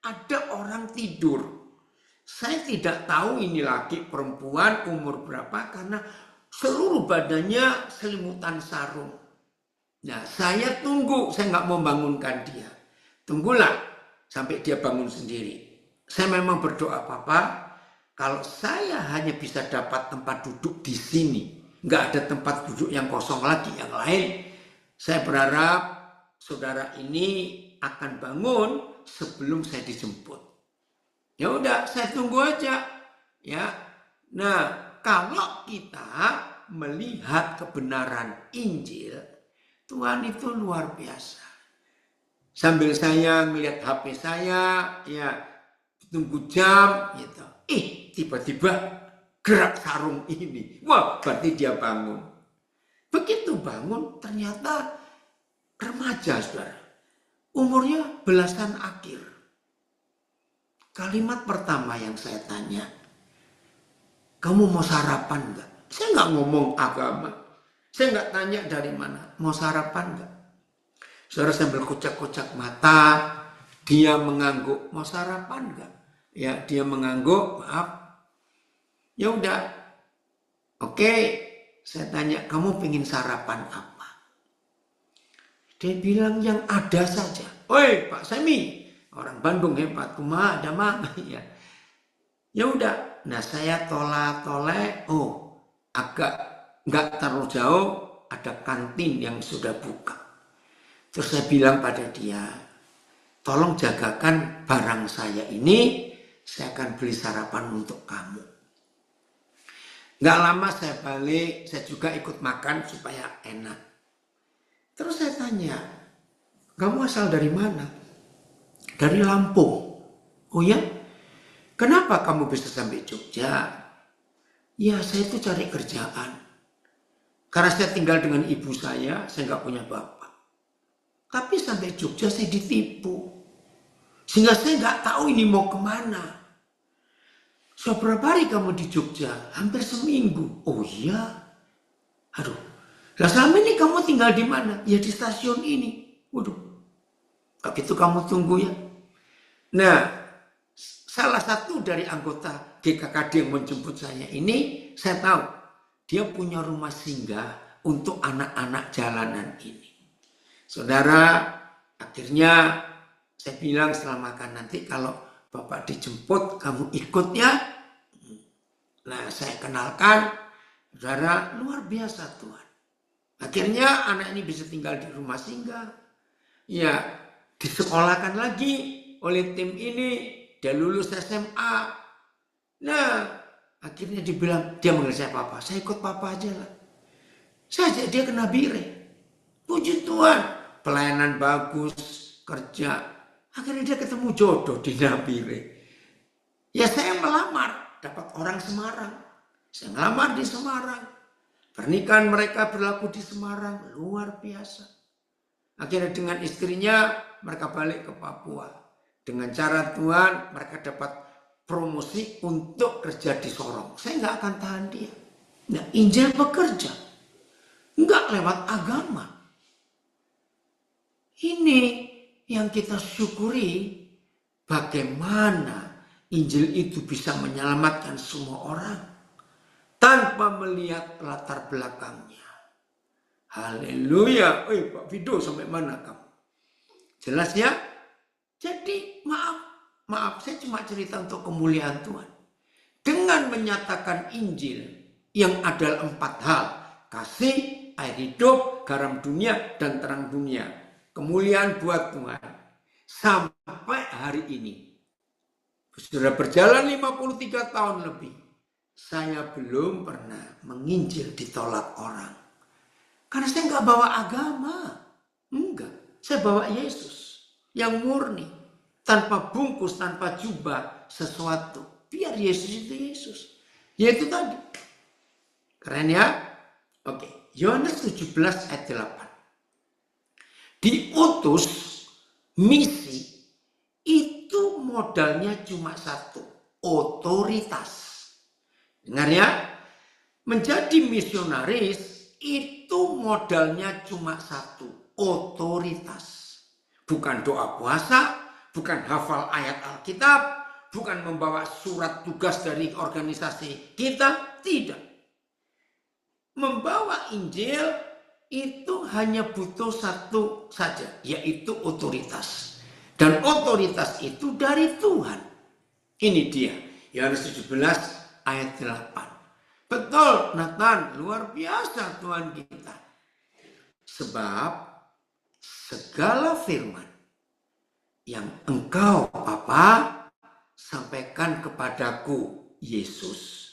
S1: ada orang tidur. Saya tidak tahu ini laki perempuan umur berapa karena seluruh badannya selimutan sarung. Nah, saya tunggu, saya nggak mau bangunkan dia. Tunggulah sampai dia bangun sendiri. Saya memang berdoa, Papa, kalau saya hanya bisa dapat tempat duduk di sini, nggak ada tempat duduk yang kosong lagi yang lain, saya berharap saudara ini akan bangun sebelum saya dijemput. Ya udah, saya tunggu aja. Ya. Nah, kalau kita melihat kebenaran Injil, Tuhan itu luar biasa. Sambil saya melihat HP saya, ya tunggu jam, gitu. Tiba-tiba gerak sarung ini. Wah, berarti dia bangun. Begitu bangun, ternyata remaja, saudara. Umurnya belasan akhir. Kalimat pertama yang saya tanya, kamu mau sarapan enggak? Saya enggak ngomong agama. Saya enggak tanya dari mana. Mau sarapan enggak? Saudara sambil kocak-kocak mata, dia mengangguk. Mau sarapan enggak? Ya, dia mengangguk, maaf. Ya udah. Oke, saya tanya, kamu pengen sarapan apa? Dia bilang yang ada saja. Oi, Pak Semi. Orang Bandung hebat, kumaha ada mana ya. Ya udah, nah saya tolak-tolak, agak nggak terlalu jauh ada kantin yang sudah buka. Terus saya bilang pada dia, tolong jagakan barang saya ini, saya akan beli sarapan untuk kamu. Nggak lama saya balik, saya juga ikut makan supaya enak. Terus saya tanya, kamu asal dari mana? Dari Lampung. Oh ya? Kenapa kamu bisa sampai Jogja? Ya, saya itu cari kerjaan. Karena saya tinggal dengan ibu saya nggak punya bapak. Tapi sampai Jogja saya ditipu. Sehingga saya nggak tahu ini mau kemana. Seberapa hari kamu di Jogja? Hampir seminggu. Oh iya? Aduh. Lah selama ini kamu tinggal di mana? Ya di stasiun ini. Waduh. Begitu kamu tunggu ya. Nah, salah satu dari anggota GKKD yang menjemput saya ini, saya tahu dia punya rumah singgah untuk anak-anak jalanan ini. Saudara, akhirnya saya bilang setelah makan nanti kalau Bapak dijemput, kamu ikut ya. Nah, saya kenalkan, saudara, luar biasa Tuhan. Akhirnya anak ini bisa tinggal di rumah singgah. Ya, disekolahkan lagi oleh tim ini, dia lulus SMA. Nah, akhirnya dibilang, dia manggil saya Papa. Saya ikut Papa aja lah. Saya ajak dia ke Nabire. Puji Tuhan, pelayanan bagus, kerja. Akhirnya dia ketemu jodoh di Nabire. Ya saya melamar, dapat orang Semarang. Saya melamar di Semarang. Pernikahan mereka berlaku di Semarang, luar biasa. Akhirnya dengan istrinya, mereka balik ke Papua. Dengan cara Tuhan, mereka dapat promosi untuk kerja di Sorong. Saya nggak akan tahan dia. Nah, Injil bekerja. Nggak lewat agama. Ini yang kita syukuri, bagaimana Injil itu bisa menyelamatkan semua orang tanpa melihat latar belakangnya. Haleluya. Pak Fido sampai mana kamu? Jelas ya? Jadi maaf, saya cuma cerita untuk kemuliaan Tuhan. Dengan menyatakan Injil yang ada 4 hal. Kasih, air hidup, garam dunia, dan terang dunia. Kemuliaan buat Tuhan. Sampai hari ini. Sudah berjalan 53 tahun lebih. Saya belum pernah menginjil ditolak orang. Karena saya nggak bawa agama. Enggak. Saya bawa Yesus. Yang murni. Tanpa bungkus, tanpa jubah sesuatu. Biar Yesus itu Yesus. Yaitu tadi. Keren ya? Oke. Yohanes 17 ayat 8. Diutus misi itu modalnya cuma satu. Otoritas. Dengar ya. Menjadi misionaris itu modalnya cuma satu. Otoritas. Bukan doa puasa. Bukan hafal ayat Alkitab. Bukan membawa surat tugas dari organisasi kita. Tidak. Membawa Injil itu hanya butuh satu saja. Yaitu otoritas. Dan otoritas itu dari Tuhan. Ini dia. Yohanes 17 ayat 8. Betul, Nathan. Luar biasa Tuhan kita. Sebab segala firman yang engkau, Bapa, sampaikan kepadaku, Yesus.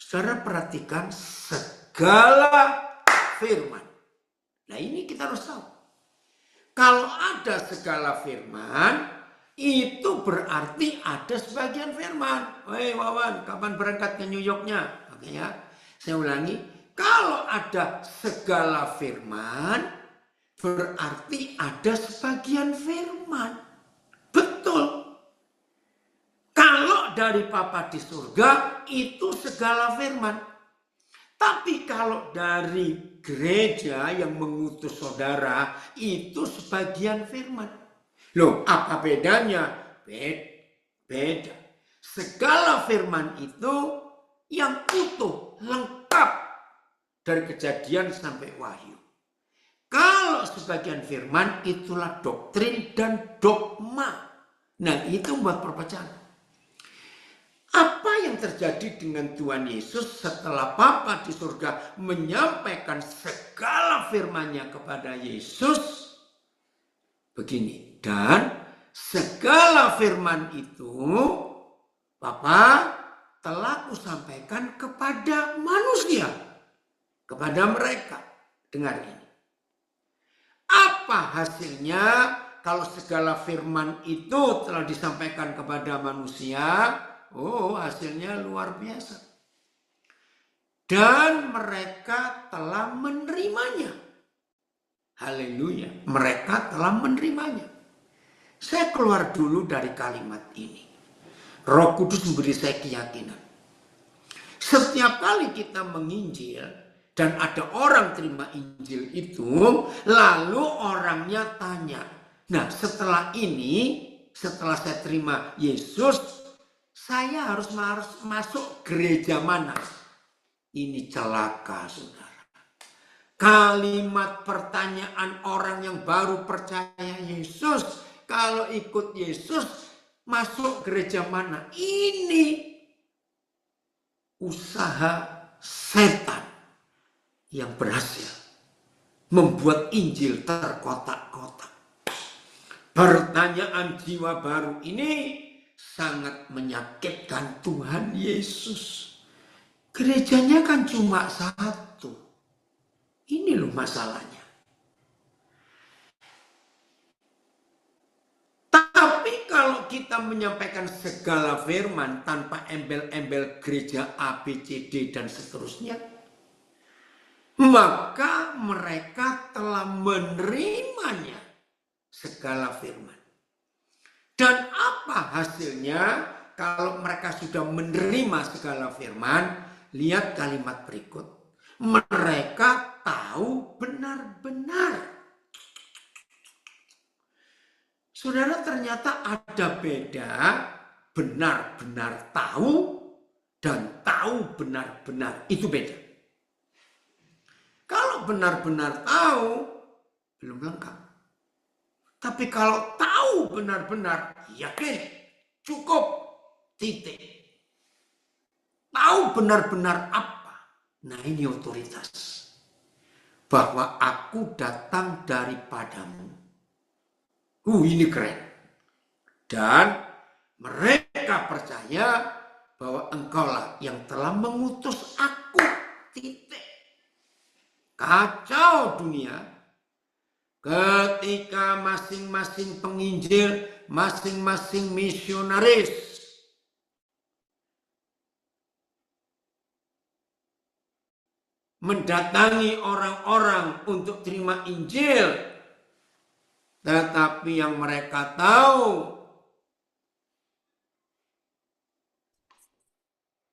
S1: Saudara perhatikan segala firman. Nah ini kita harus tahu. Kalau ada segala firman, itu berarti ada sebagian firman. Hei Wawan, kapan berangkat ke New Yorknya? Oke ya, saya ulangi. Kalau ada segala firman, berarti ada sebagian firman. Betul. Kalau dari Papa di surga, itu segala firman. Tapi kalau dari gereja yang mengutus saudara, itu sebagian firman. Loh, apa bedanya? Beda. Segala firman itu yang utuh, lengkap. Dari Kejadian sampai Wahyu. Kalau sebagian firman, itulah doktrin dan dogma. Nah, itu membuat perpecahan. Apa yang terjadi dengan Tuhan Yesus setelah Bapa di surga menyampaikan segala firman-Nya kepada Yesus? Begini, dan segala firman itu Bapa telah kusampaikan kepada manusia, kepada mereka. Dengar ini. Apa hasilnya kalau segala firman itu telah disampaikan kepada manusia? Oh, hasilnya luar biasa. Dan mereka telah menerimanya. Haleluya. Mereka telah menerimanya. Saya keluar dulu dari kalimat ini. Roh Kudus memberi saya keyakinan. Setiap kali kita menginjil dan ada orang terima Injil itu, lalu orangnya tanya, nah setelah ini, setelah saya terima Yesus, saya harus masuk gereja mana? Ini celaka, saudara. Kalimat pertanyaan orang yang baru percaya Yesus, kalau ikut Yesus, masuk gereja mana? Ini usaha setan yang berhasil membuat Injil terkotak-kotak. Pertanyaan jiwa baru ini sangat menyakitkan Tuhan Yesus. Gerejanya kan cuma satu. Ini loh masalahnya. Tapi kalau kita menyampaikan segala firman tanpa embel-embel gereja A, B, C, D dan seterusnya, maka mereka telah menerimanya segala firman. Dan apa hasilnya kalau mereka sudah menerima segala firman? Lihat kalimat berikut. Mereka tahu benar-benar. Saudara, ternyata ada beda benar-benar tahu dan tahu benar-benar. Itu beda. Kalau benar-benar tahu, belum lengkap. Tapi kalau tahu benar-benar, yakin, cukup, titik. Tahu benar-benar apa? Nah ini otoritas. Bahwa aku datang daripadamu. Ini keren. Dan mereka mereka percaya bahwa engkaulah yang telah mengutus aku. Titik. Kacau dunia ketika masing-masing penginjil, masing-masing misionaris mendatangi orang-orang untuk terima Injil, tetapi yang mereka tahu,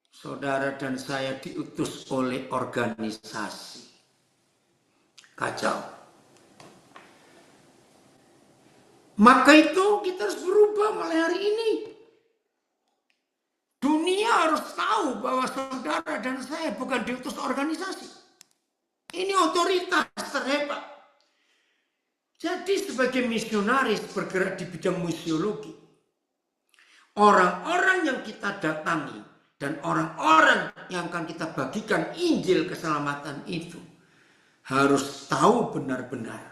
S1: saudara dan saya diutus oleh organisasi. Kacau. Maka itu kita harus berubah mulai hari ini. Dunia harus tahu bahwa saudara dan saya bukan diutus organisasi. Ini otoritas terhebat. Jadi sebagai misionaris bergerak di bidang misiologi, orang-orang yang kita datangi dan orang-orang yang akan kita bagikan Injil keselamatan itu harus tahu benar-benar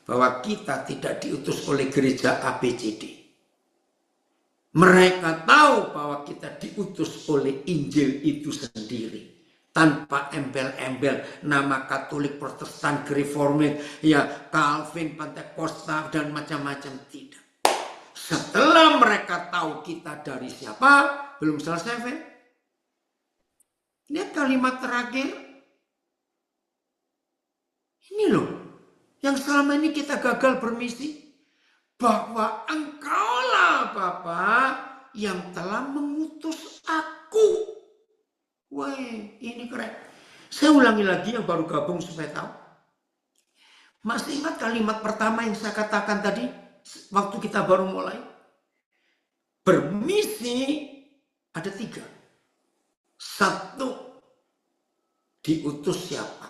S1: bahwa kita tidak diutus oleh gereja ABCD. Mereka tahu bahwa kita diutus oleh Injil itu sendiri. Tanpa embel-embel nama Katolik, Protestan, Reformed, ya Calvin, Pentakosta dan macam-macam, tidak. Setelah mereka tahu kita dari siapa, belum selesai, lihat kalimat terakhir. Ini loh, yang selama ini kita gagal bermisi, bahwa engkaulah Bapa yang telah mengutus aku. Wah, ini keren. Saya ulangi lagi yang baru gabung supaya tahu. Masih ingat kalimat pertama yang saya katakan tadi waktu kita baru mulai? Bermisi ada 3. 1, diutus siapa?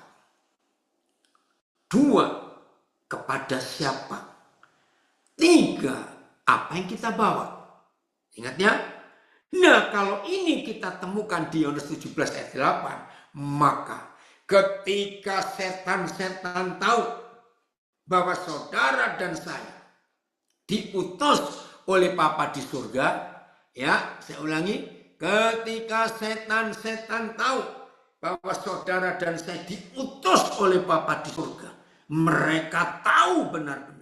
S1: 2, kepada siapa? 3, apa yang kita bawa? Ingat ya? Nah, kalau ini kita temukan di Yohanes 17 ayat 8, maka ketika setan-setan tahu bahwa saudara dan saya diutus oleh Bapa di surga, ya, saya ulangi, ketika setan-setan tahu bahwa saudara dan saya diutus oleh Bapa di surga, mereka tahu benar-benar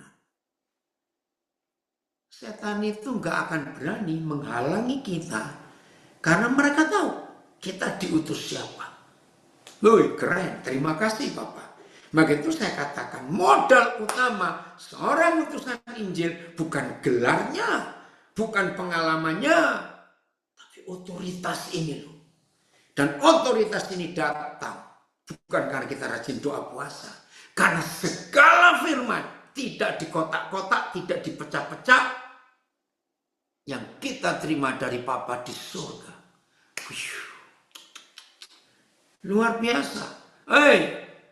S1: setan itu nggak akan berani menghalangi kita karena mereka tahu kita diutus siapa. Loh, keren, terima kasih Bapak. Maka itu saya katakan modal utama seorang utusan Injil bukan gelarnya, bukan pengalamannya, tapi otoritas ini loh. Dan otoritas ini datang bukan karena kita rajin doa puasa, karena segala firman tidak dikotak-kotak, tidak dipecah-pecah, yang kita terima dari Bapa di surga. Luar biasa. Hei,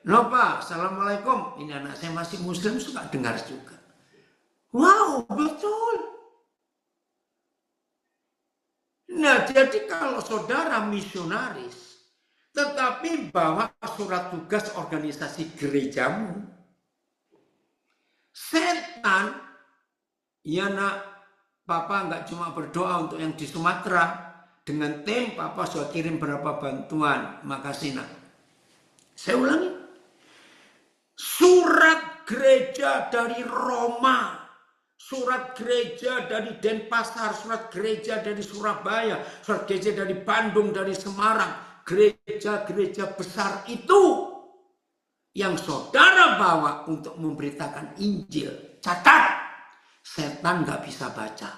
S1: Nova, assalamualaikum. Ini anak saya masih muslim, suka dengar juga. Wow, betul. Nah, jadi kalau saudara misionaris, tetapi bawa surat tugas organisasi gerejamu, setan, ya nak, Papa nggak cuma berdoa untuk yang di Sumatera. Dengan tim, Papa sudah kirim berapa bantuan. Makasih nak. Saya ulangi. Surat gereja dari Roma. Surat gereja dari Denpasar. Surat gereja dari Surabaya. Surat gereja dari Bandung, dari Semarang. Gereja-gereja besar itu yang saudara bawa untuk memberitakan Injil. Catat. Setan nggak bisa baca.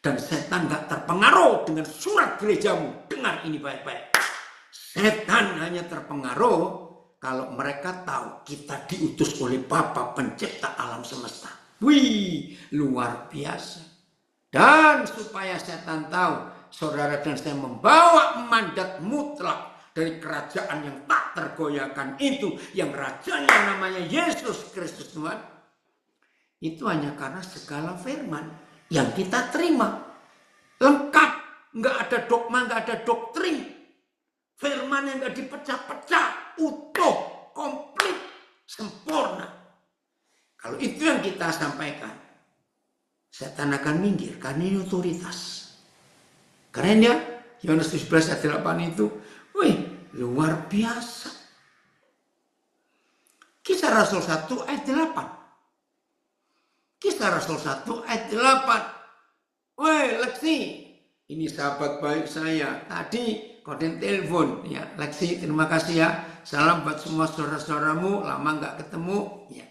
S1: Dan setan nggak terpengaruh dengan surat gerejamu. Dengar ini baik-baik. Setan hanya terpengaruh kalau mereka tahu kita diutus oleh Bapa pencipta alam semesta. Wih, luar biasa. Dan supaya setan tahu saudara dan saya membawa mandat mutlak dari kerajaan yang tak tergoyahkan itu, yang rajanya namanya Yesus Kristus Tuhan. Itu hanya karena segala firman yang kita terima lengkap, nggak ada dogma, nggak ada doktrin, firman yang nggak dipecah-pecah, utuh, komplit, sempurna. Kalau itu yang kita sampaikan, setan akan minggir karena ini otoritas. Keren ya, Yohanes 17 ayat 8 itu. Wih, luar biasa. Kisah Rasul 1 ayat 8. Kisah Rasul 1 ayat 8. Woi, Lexi, ini sahabat baik saya. Tadi kode telepon ya, Lexi, terima kasih ya. Salam buat semua saudara-saudaramu, lama nggak ketemu ya.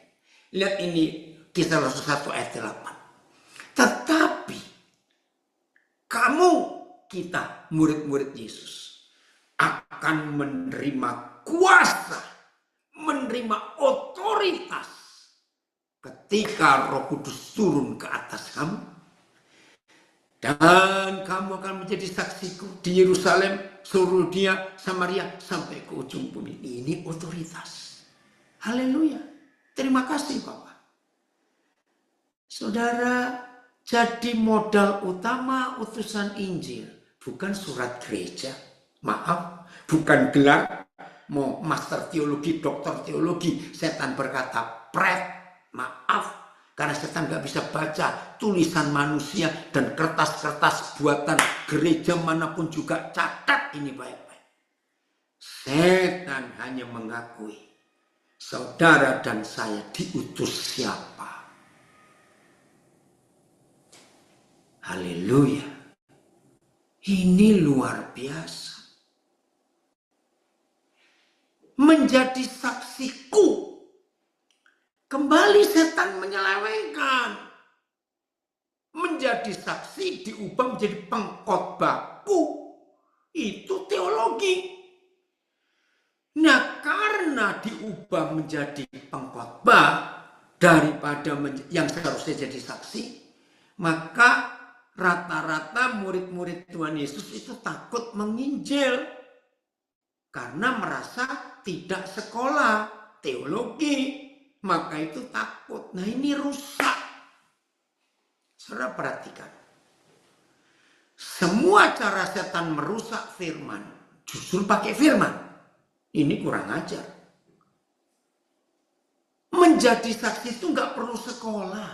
S1: Lihat ini Kisah Rasul 1 ayat 8. Tetapi kamu, kita murid-murid Yesus, akan menerima kuasa, menerima otoritas ketika Roh Kudus turun ke atas kamu. Dan kamu akan menjadi saksiku di Yerusalem, seluruh Yudea, Samaria, sampai ke ujung bumi. Ini otoritas. Haleluya. Terima kasih Bapak. Saudara, jadi modal utama utusan Injil bukan surat gereja. Maaf, bukan gelar. Mau master teologi, doktor teologi, setan berkata pret. Maaf. Karena setan gak bisa baca tulisan manusia dan kertas-kertas buatan gereja manapun juga. Catat ini baik-baik. Setan hanya mengakui saudara dan saya diutus siapa. Haleluya. Ini luar biasa. Menjadi saksiku. Kembali setan menyelewengkan. Menjadi saksi diubah menjadi pengkhotbahku. Itu teologi. Nah, karena diubah menjadi pengkhotbah daripada yang seharusnya jadi saksi, maka rata-rata murid-murid Tuhan Yesus itu takut menginjil. Karena merasa tidak sekolah teologi. Maka itu takut. Nah ini rusak. Saudara perhatikan. Semua cara setan merusak firman. Justru pakai firman. Ini kurang ajar. Menjadi saksi itu nggak perlu sekolah.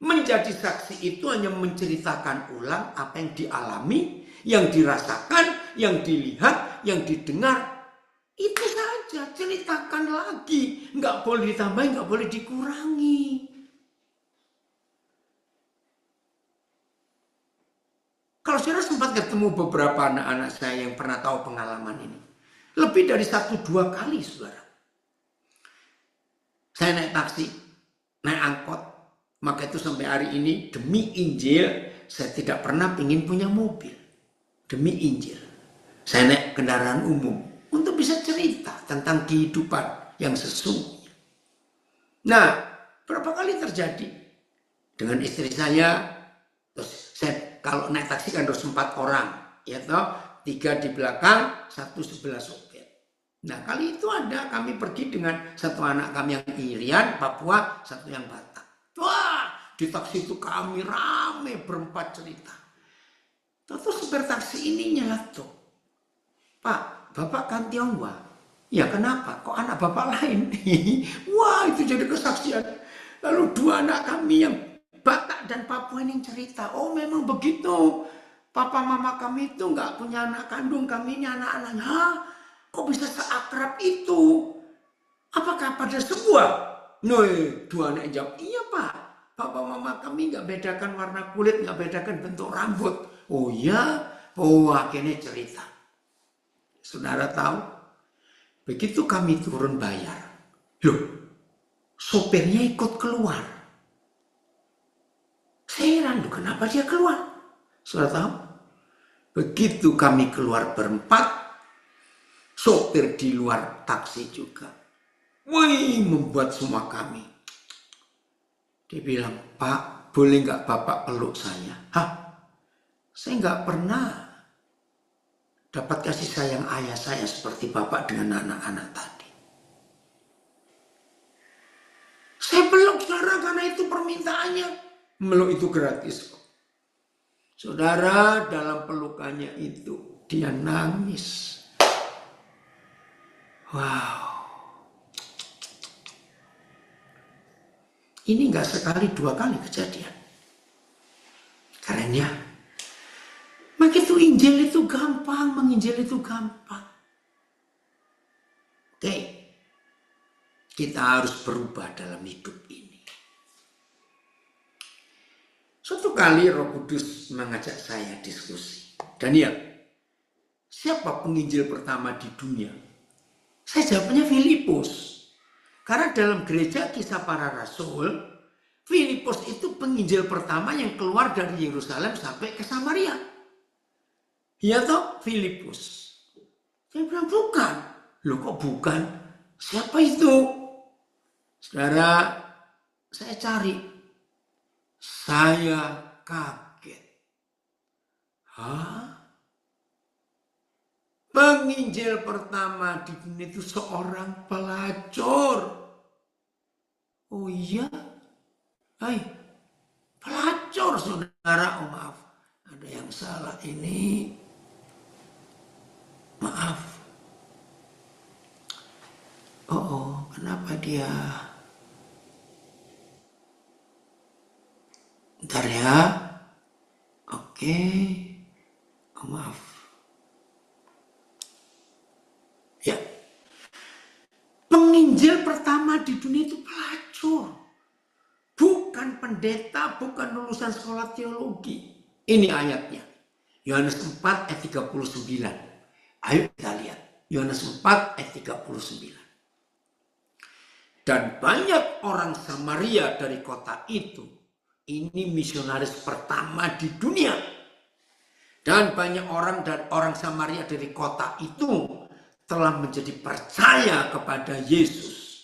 S1: Menjadi saksi itu hanya menceritakan ulang apa yang dialami, yang dirasakan, yang dilihat, yang didengar. Itu saja, ceritakan lagi. Nggak boleh ditambahin, nggak boleh dikurangi. Kalau saudara sempat ketemu beberapa anak-anak saya yang pernah tahu pengalaman ini. Lebih dari 1-2 kali, saudara. Saya naik taksi, naik angkot. Maka itu sampai hari ini, demi Injil, saya tidak pernah ingin punya mobil. Demi Injil. Saya naik kendaraan umum. Untuk bisa cerita tentang kehidupan yang sesungguhnya. Nah, berapa kali terjadi dengan istri saya. Terus saya kalau naik taksi kan harus 4 orang, ya toh, 3 di belakang, 1 sebelah sopir. Nah, kali itu ada kami pergi dengan satu anak kami yang Irian, Papua, satu yang Batak. Wah, di taksi itu kami rame berempat cerita. Terus supir taksi ini nyeletuk. Pak, Bapak kan Tionghoa. Ya kenapa? Kok anak Bapak lain? Wah, itu jadi kesaksian. Lalu 2 anak kami yang Batak dan Papua ini cerita. Oh, memang begitu. Papa mama kami itu nggak punya anak kandung. Kami ini anak-anaknya. Hah? Kok bisa seakrab itu? Apakah pada sebuah? Nah, 2 anak jawab. Iya Pak. Papa mama kami nggak bedakan warna kulit. Nggak bedakan bentuk rambut. Oh iya? Oh, akhirnya cerita. Saudara tahu, begitu kami turun bayar, loh, sopirnya ikut keluar. Saya heran, kenapa dia keluar? Saudara tahu, begitu kami keluar berempat, sopir di luar taksi juga. Wih, membuat semua kami. Dia bilang, Pak, boleh nggak Bapak peluk saya? Hah? Saya nggak pernah dapat kasih sayang ayah saya seperti Bapak dengan anak-anak tadi. Saya peluk saudara karena itu permintaannya. Meluk itu gratis kok. Saudara, dalam pelukannya itu dia nangis. Wow. Ini nggak sekali 2 kali kejadian. Keren ya. Injil itu gampang, menginjil itu gampang. Oke, kita harus berubah dalam hidup ini. Suatu kali Roh Kudus mengajak saya diskusi. Daniel, siapa penginjil pertama di dunia? Saya jawabnya Filipus. Karena dalam gereja Kisah Para Rasul, Filipus itu penginjil pertama yang keluar dari Yerusalem sampai ke Samaria. Iya toh, Filipus. Saya bilang bukan. Loh kok bukan? Siapa itu? Saudara, saya cari. Saya kaget. Hah? Penginjil pertama di dunia itu seorang pelacur. Oh iya? Hai, pelacur saudara. Oh maaf, ada yang salah ini. Maaf. Oh, kenapa dia? Bentar ya. Oke. Oh, maaf. Ya. Penginjil pertama di dunia itu pelacur. Bukan pendeta, bukan lulusan sekolah teologi. Ini ayatnya. Yohanes 4 ayat 39. Ayo kita lihat. Yohanes 4 ayat 39. Dan banyak orang Samaria dari kota itu. Ini misionaris pertama di dunia. Dan banyak orang Samaria dari kota itu telah menjadi percaya kepada Yesus.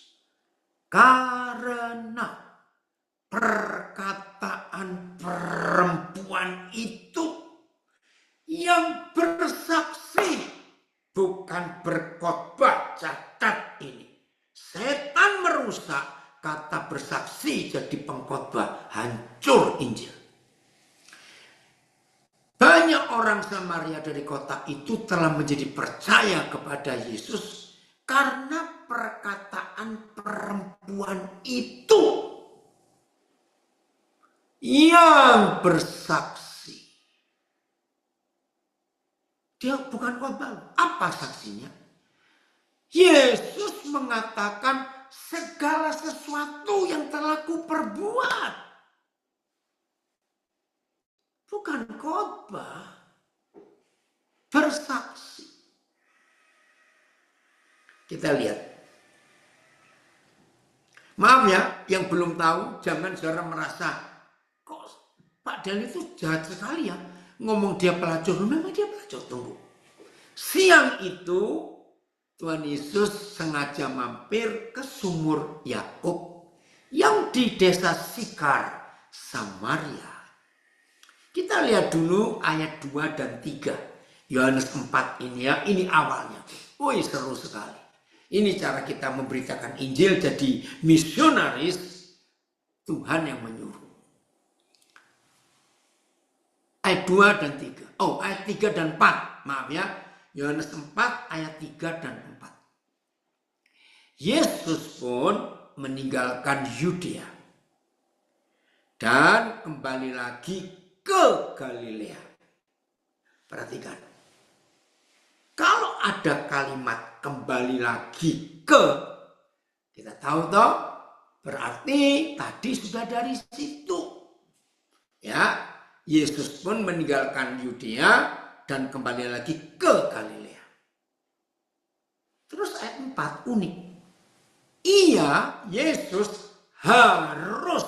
S1: Karena perkataan perempuan itu yang bersaksi, bukan berkhotbah. Catat ini. Setan merusak, kata bersaksi jadi pengkhotbah, hancur Injil. Banyak orang Samaria dari kota itu telah menjadi percaya kepada Yesus karena perkataan perempuan itu yang bersaksi. Dia bukan khotbah. Apa saksinya? Yesus mengatakan segala sesuatu yang telah kuperbuat. Bukan khotbah, bersaksi. Kita lihat. Maaf ya, yang belum tahu, jangan saudara merasa, kok Pak Daniel itu jahat sekali ya, ngomong dia pelacur. Memang dia pelacur, tunggu. Siang itu, Tuhan Yesus sengaja mampir ke sumur Yakub yang di desa Sikar, Samaria. Kita lihat dulu ayat 2 dan 3. Yohanes 4 ini ya, ini awalnya. Woi, seru sekali. Ini cara kita memberitakan Injil jadi misionaris Tuhan yang menyuruh. Ayat 2 dan 3. Oh, ayat 3 dan 4. Maaf ya. Yohanes 4 ayat 3 dan 4. Yesus pun meninggalkan Yudea dan kembali lagi ke Galilea. Perhatikan. Kalau ada kalimat kembali lagi ke, kita tahu toh, berarti tadi sudah dari situ. Ya, Yesus pun meninggalkan Yudea dan kembali lagi ke Galilea. Terus ayat 4 unik. Yesus harus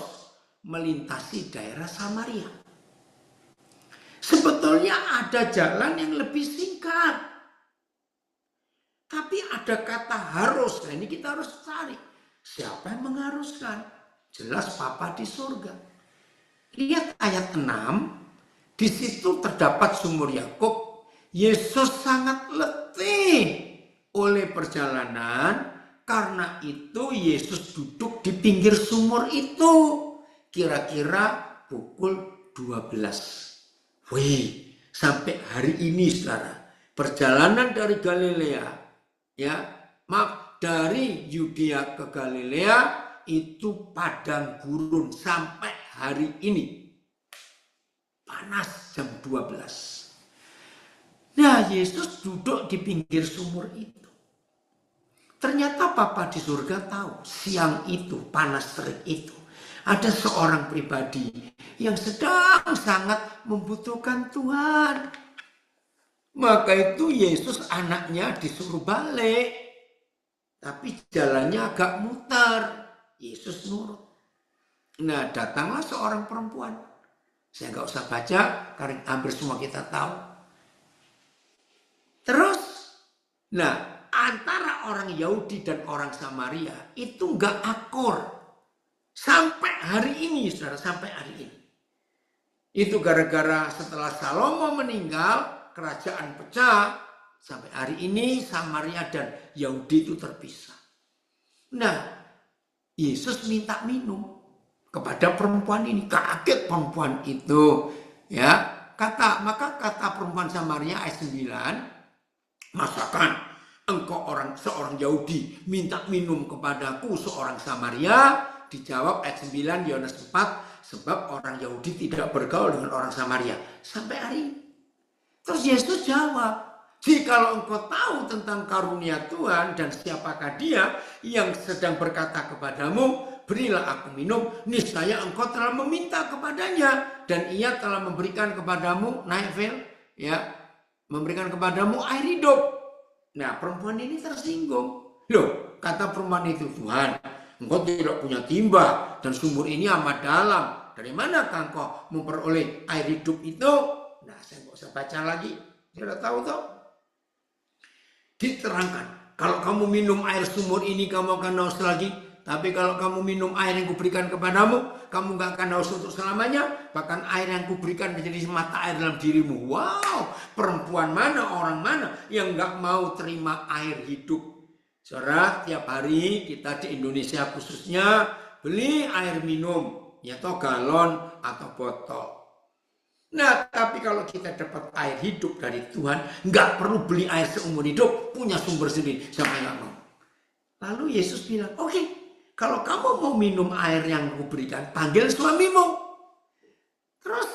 S1: melintasi daerah Samaria. Sebetulnya ada jalan yang lebih singkat. Tapi ada kata harus. Nah ini kita harus cari. Siapa yang mengharuskan? Jelas Bapa di surga. Lihat ayat 6. Di situ terdapat sumur Yakub. Yesus sangat letih oleh perjalanan. Karena itu Yesus duduk di pinggir sumur itu. Kira-kira pukul 12. Wih, sampai hari ini saudara, perjalanan dari Galilea, ya, maaf, dari Yudea ke Galilea itu padang gurun sampai hari ini. Panas jam 12. Nah, Yesus duduk di pinggir sumur itu. Ternyata Bapa di surga tahu siang itu, panas terik itu, ada seorang pribadi yang sedang sangat membutuhkan Tuhan. Maka itu Yesus anaknya disuruh balik. Tapi jalannya agak muter. Yesus nurut. Nah, datanglah seorang perempuan. Saya nggak usah baca, karena hampir semua kita tahu. Terus, nah, antara orang Yahudi dan orang Samaria itu nggak akur. Sampai hari ini, saudara, sampai hari ini. Itu gara-gara setelah Salomo meninggal, kerajaan pecah. Sampai hari ini Samaria dan Yahudi itu terpisah. Nah, Yesus minta minum kepada perempuan ini. Kaget perempuan itu. Ya, maka kata perempuan Samaria ayat 9, masakan engkau seorang Yahudi minta minum kepadaku seorang Samaria? Dijawab ayat 9 Yohanes 4, sebab orang Yahudi tidak bergaul dengan orang Samaria sampai hari ini. Terus Yesus jawab, jikalau engkau tahu tentang karunia Tuhan dan siapakah dia yang sedang berkata kepadamu, berilah aku minum, niscaya engkau telah meminta kepadanya dan ia telah memberikan kepadamu, memberikan kepadamu air hidup. Nah, perempuan ini tersinggung. Loh, kata perempuan itu, Tuhan, engkau tidak punya timba dan sumur ini amat dalam. Dari manakah engkau memperoleh air hidup itu? Nah, saya nggak usah baca lagi. Sudah tahu toh? Diterangkan, kalau kamu minum air sumur ini kamu akan haus lagi. Tapi kalau kamu minum air yang kuberikan kepadamu, kamu gak akan haus untuk selamanya. Bahkan air yang kuberikan menjadi mata air dalam dirimu. Wow, perempuan mana, orang mana yang gak mau terima air hidup? Saudara, tiap hari kita di Indonesia khususnya beli air minum, yaitu galon atau botol. Nah, tapi kalau kita dapat air hidup dari Tuhan, nggak perlu beli air seumur hidup, punya sumber sendiri, siapa yang nggak mau? Lalu Yesus bilang, oke, kalau kamu mau minum air yang kuberikan, panggil suamimu. Terus,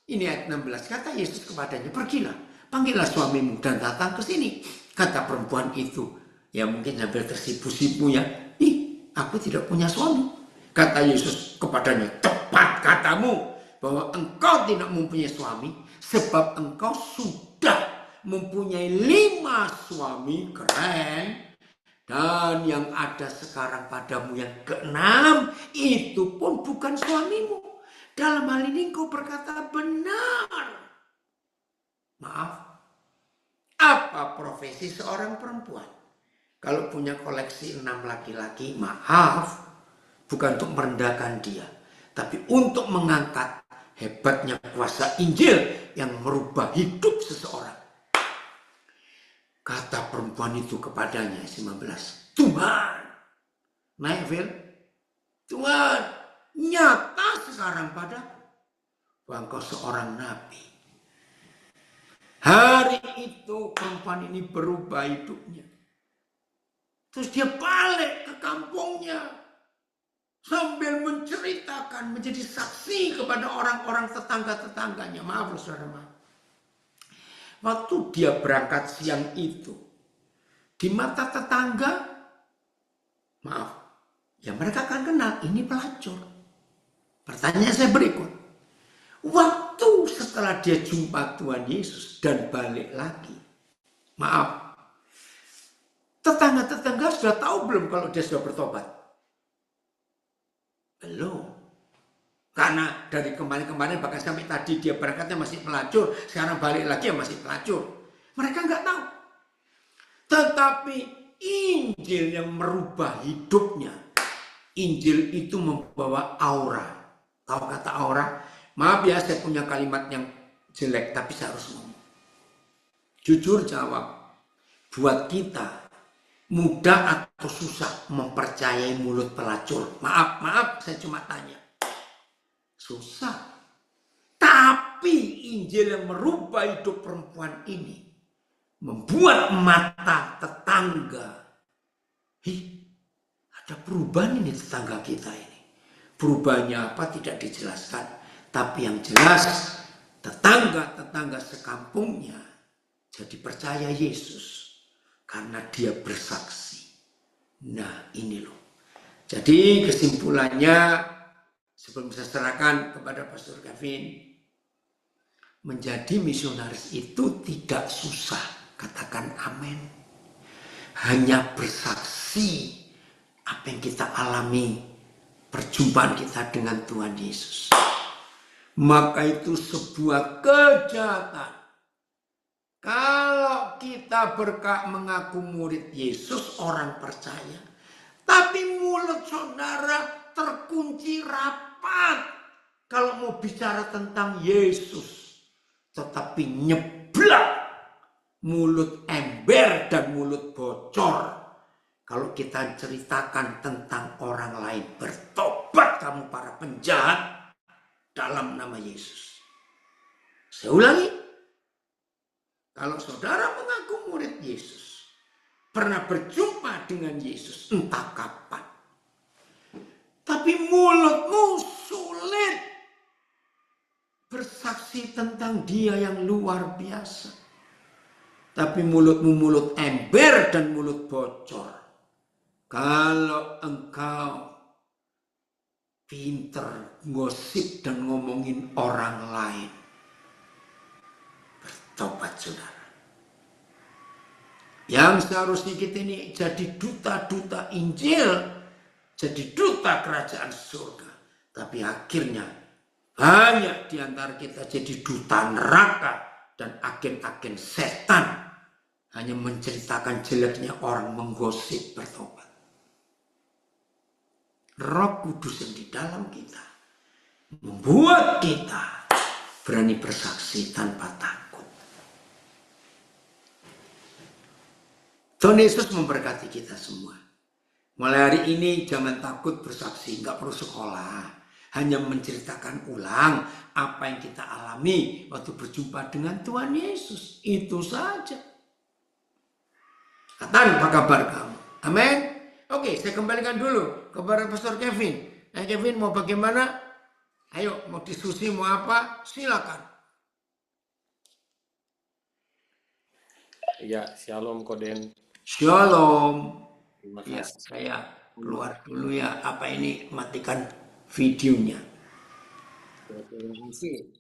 S1: ini ayat 16, kata Yesus kepadanya, pergilah, panggillah suamimu dan datang ke sini. Kata perempuan itu, ya mungkin hampir tersipu-sipu ya, aku tidak punya suami. Kata Yesus kepadanya, tepat katamu, bahwa engkau tidak mempunyai suami, sebab engkau sudah mempunyai 5 suami, keren. Dan yang ada sekarang padamu yang ke-6, itu pun bukan suamimu. Dalam hal ini engkau berkata benar. Maaf, apa profesi seorang perempuan? Kalau punya koleksi 6 laki-laki, maaf, bukan untuk merendahkan dia, tapi untuk mengangkat hebatnya kuasa Injil yang merubah hidup seseorang. Kata perempuan itu kepadanya, 19, Tuhan, naik Phil, Tuhan, nyata sekarang padaku bahwa engkau seorang nabi. Hari itu perempuan ini berubah hidupnya. Terus dia balik ke kampungnya sambil menceritakan, menjadi saksi kepada orang-orang tetangga-tetangganya. Maaf, saudara, maaf. Waktu dia berangkat siang itu, di mata tetangga, maaf, ya mereka akan kenal, ini pelacur. Pertanyaan saya berikut. Waktu setelah dia jumpa Tuhan Yesus dan balik lagi, maaf, tetangga-tetangga sudah tahu belum kalau dia sudah bertobat? Belum. Karena dari kemarin-kemarin bahkan sampai tadi dia berangkatnya masih pelacur, sekarang balik lagi ya masih pelacur. Mereka nggak tahu. Tetapi Injil yang merubah hidupnya, Injil itu membawa aura. Tahu kata aura? Maaf ya, saya punya kalimat yang jelek, tapi saya harus ngomong. Jujur jawab, buat kita mudah atau susah mempercayai mulut pelacur? Maaf, saya cuma tanya. Susah. Tapi Injil yang merubah hidup perempuan ini membuat mata tetangga. Ada perubahan ini tetangga kita ini. Perubahannya apa tidak dijelaskan. Tapi yang jelas tetangga-tetangga sekampungnya jadi percaya Yesus karena dia bersaksi. Nah ini loh. Jadi kesimpulannya sebelum saya serahkan kepada Pastor Kevin, menjadi misionaris itu tidak susah. Katakan amin. Hanya bersaksi apa yang kita alami, perjumpaan kita dengan Tuhan Yesus. Maka itu sebuah kejahatan. Kalau kita mengaku murid Yesus, orang percaya. Tapi mulut saudara terkunci rapat. Kalau mau bicara tentang Yesus. Tetapi nyeblak. Mulut ember dan mulut bocor. Kalau kita ceritakan tentang orang lain. Bertobat kamu para penjahat. Dalam nama Yesus. Saya ulangi. Kalau saudara mengaku murid Yesus, pernah berjumpa dengan Yesus entah kapan, tapi mulutmu sulit bersaksi tentang dia yang luar biasa. Tapi mulutmu mulut ember dan mulut bocor. Kalau engkau pinter gosip dan ngomongin orang lain, bertobat saudara. Yang seharusnya kita ini jadi duta-duta Injil, jadi duta kerajaan surga. Tapi akhirnya banyak di antara kita jadi duta neraka dan agen-agen setan. Hanya menceritakan jeleknya orang, menggosip, bertobat. Roh Kudus yang di dalam kita membuat kita berani bersaksi tanpa takut. Tuhan Yesus memberkati kita semua. Mulai hari ini jangan takut bersaksi, nggak perlu sekolah. Hanya menceritakan ulang apa yang kita alami waktu berjumpa dengan Tuhan Yesus. Itu saja. Katakan apa kabar kamu? Amin. Oke, saya kembalikan dulu kepada Pastor Kevin. Kevin mau bagaimana? Ayo, mau diskusi, mau apa? Silakan.
S2: Ya, shalom Koden.
S1: Shalom.
S2: Terima
S1: Ya,
S2: kasih.
S1: saya keluar dulu ya. Apa ini? Matikan videonya.
S2: Terima kasih.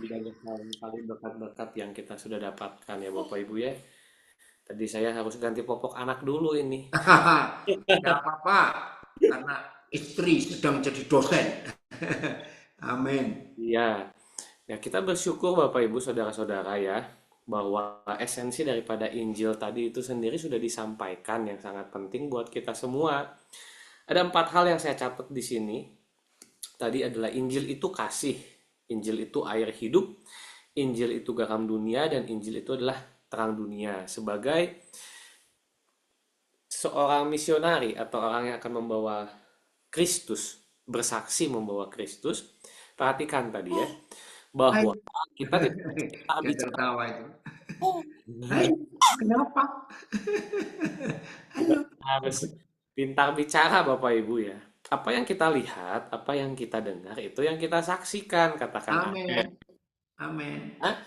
S2: Banyak kali berkat-berkat yang kita sudah dapatkan ya Bapak Ibu ya. Tadi saya harus ganti popok anak dulu ini.
S1: Tidak apa-apa, karena istri sedang jadi dosen. Amin.
S2: Iya. Ya, kita bersyukur Bapak Ibu saudara-saudara ya, bahwa esensi daripada Injil tadi itu sendiri sudah disampaikan yang sangat penting buat kita semua. Ada 4 hal yang saya catat di sini. Tadi adalah Injil itu kasih, Injil itu air hidup, Injil itu garam dunia, dan Injil itu adalah terang dunia. Sebagai seorang misionari atau orang yang akan membawa Kristus, bersaksi membawa Kristus, perhatikan tadi ya, bahwa kita tidak
S1: Dia
S2: bicara
S1: tertawa itu. Hai, kenapa? Halo.
S2: harus pintar bicara Bapak Ibu ya. Apa yang kita lihat, apa yang kita dengar, itu yang kita saksikan, katakan amin.
S1: Amin. Amin.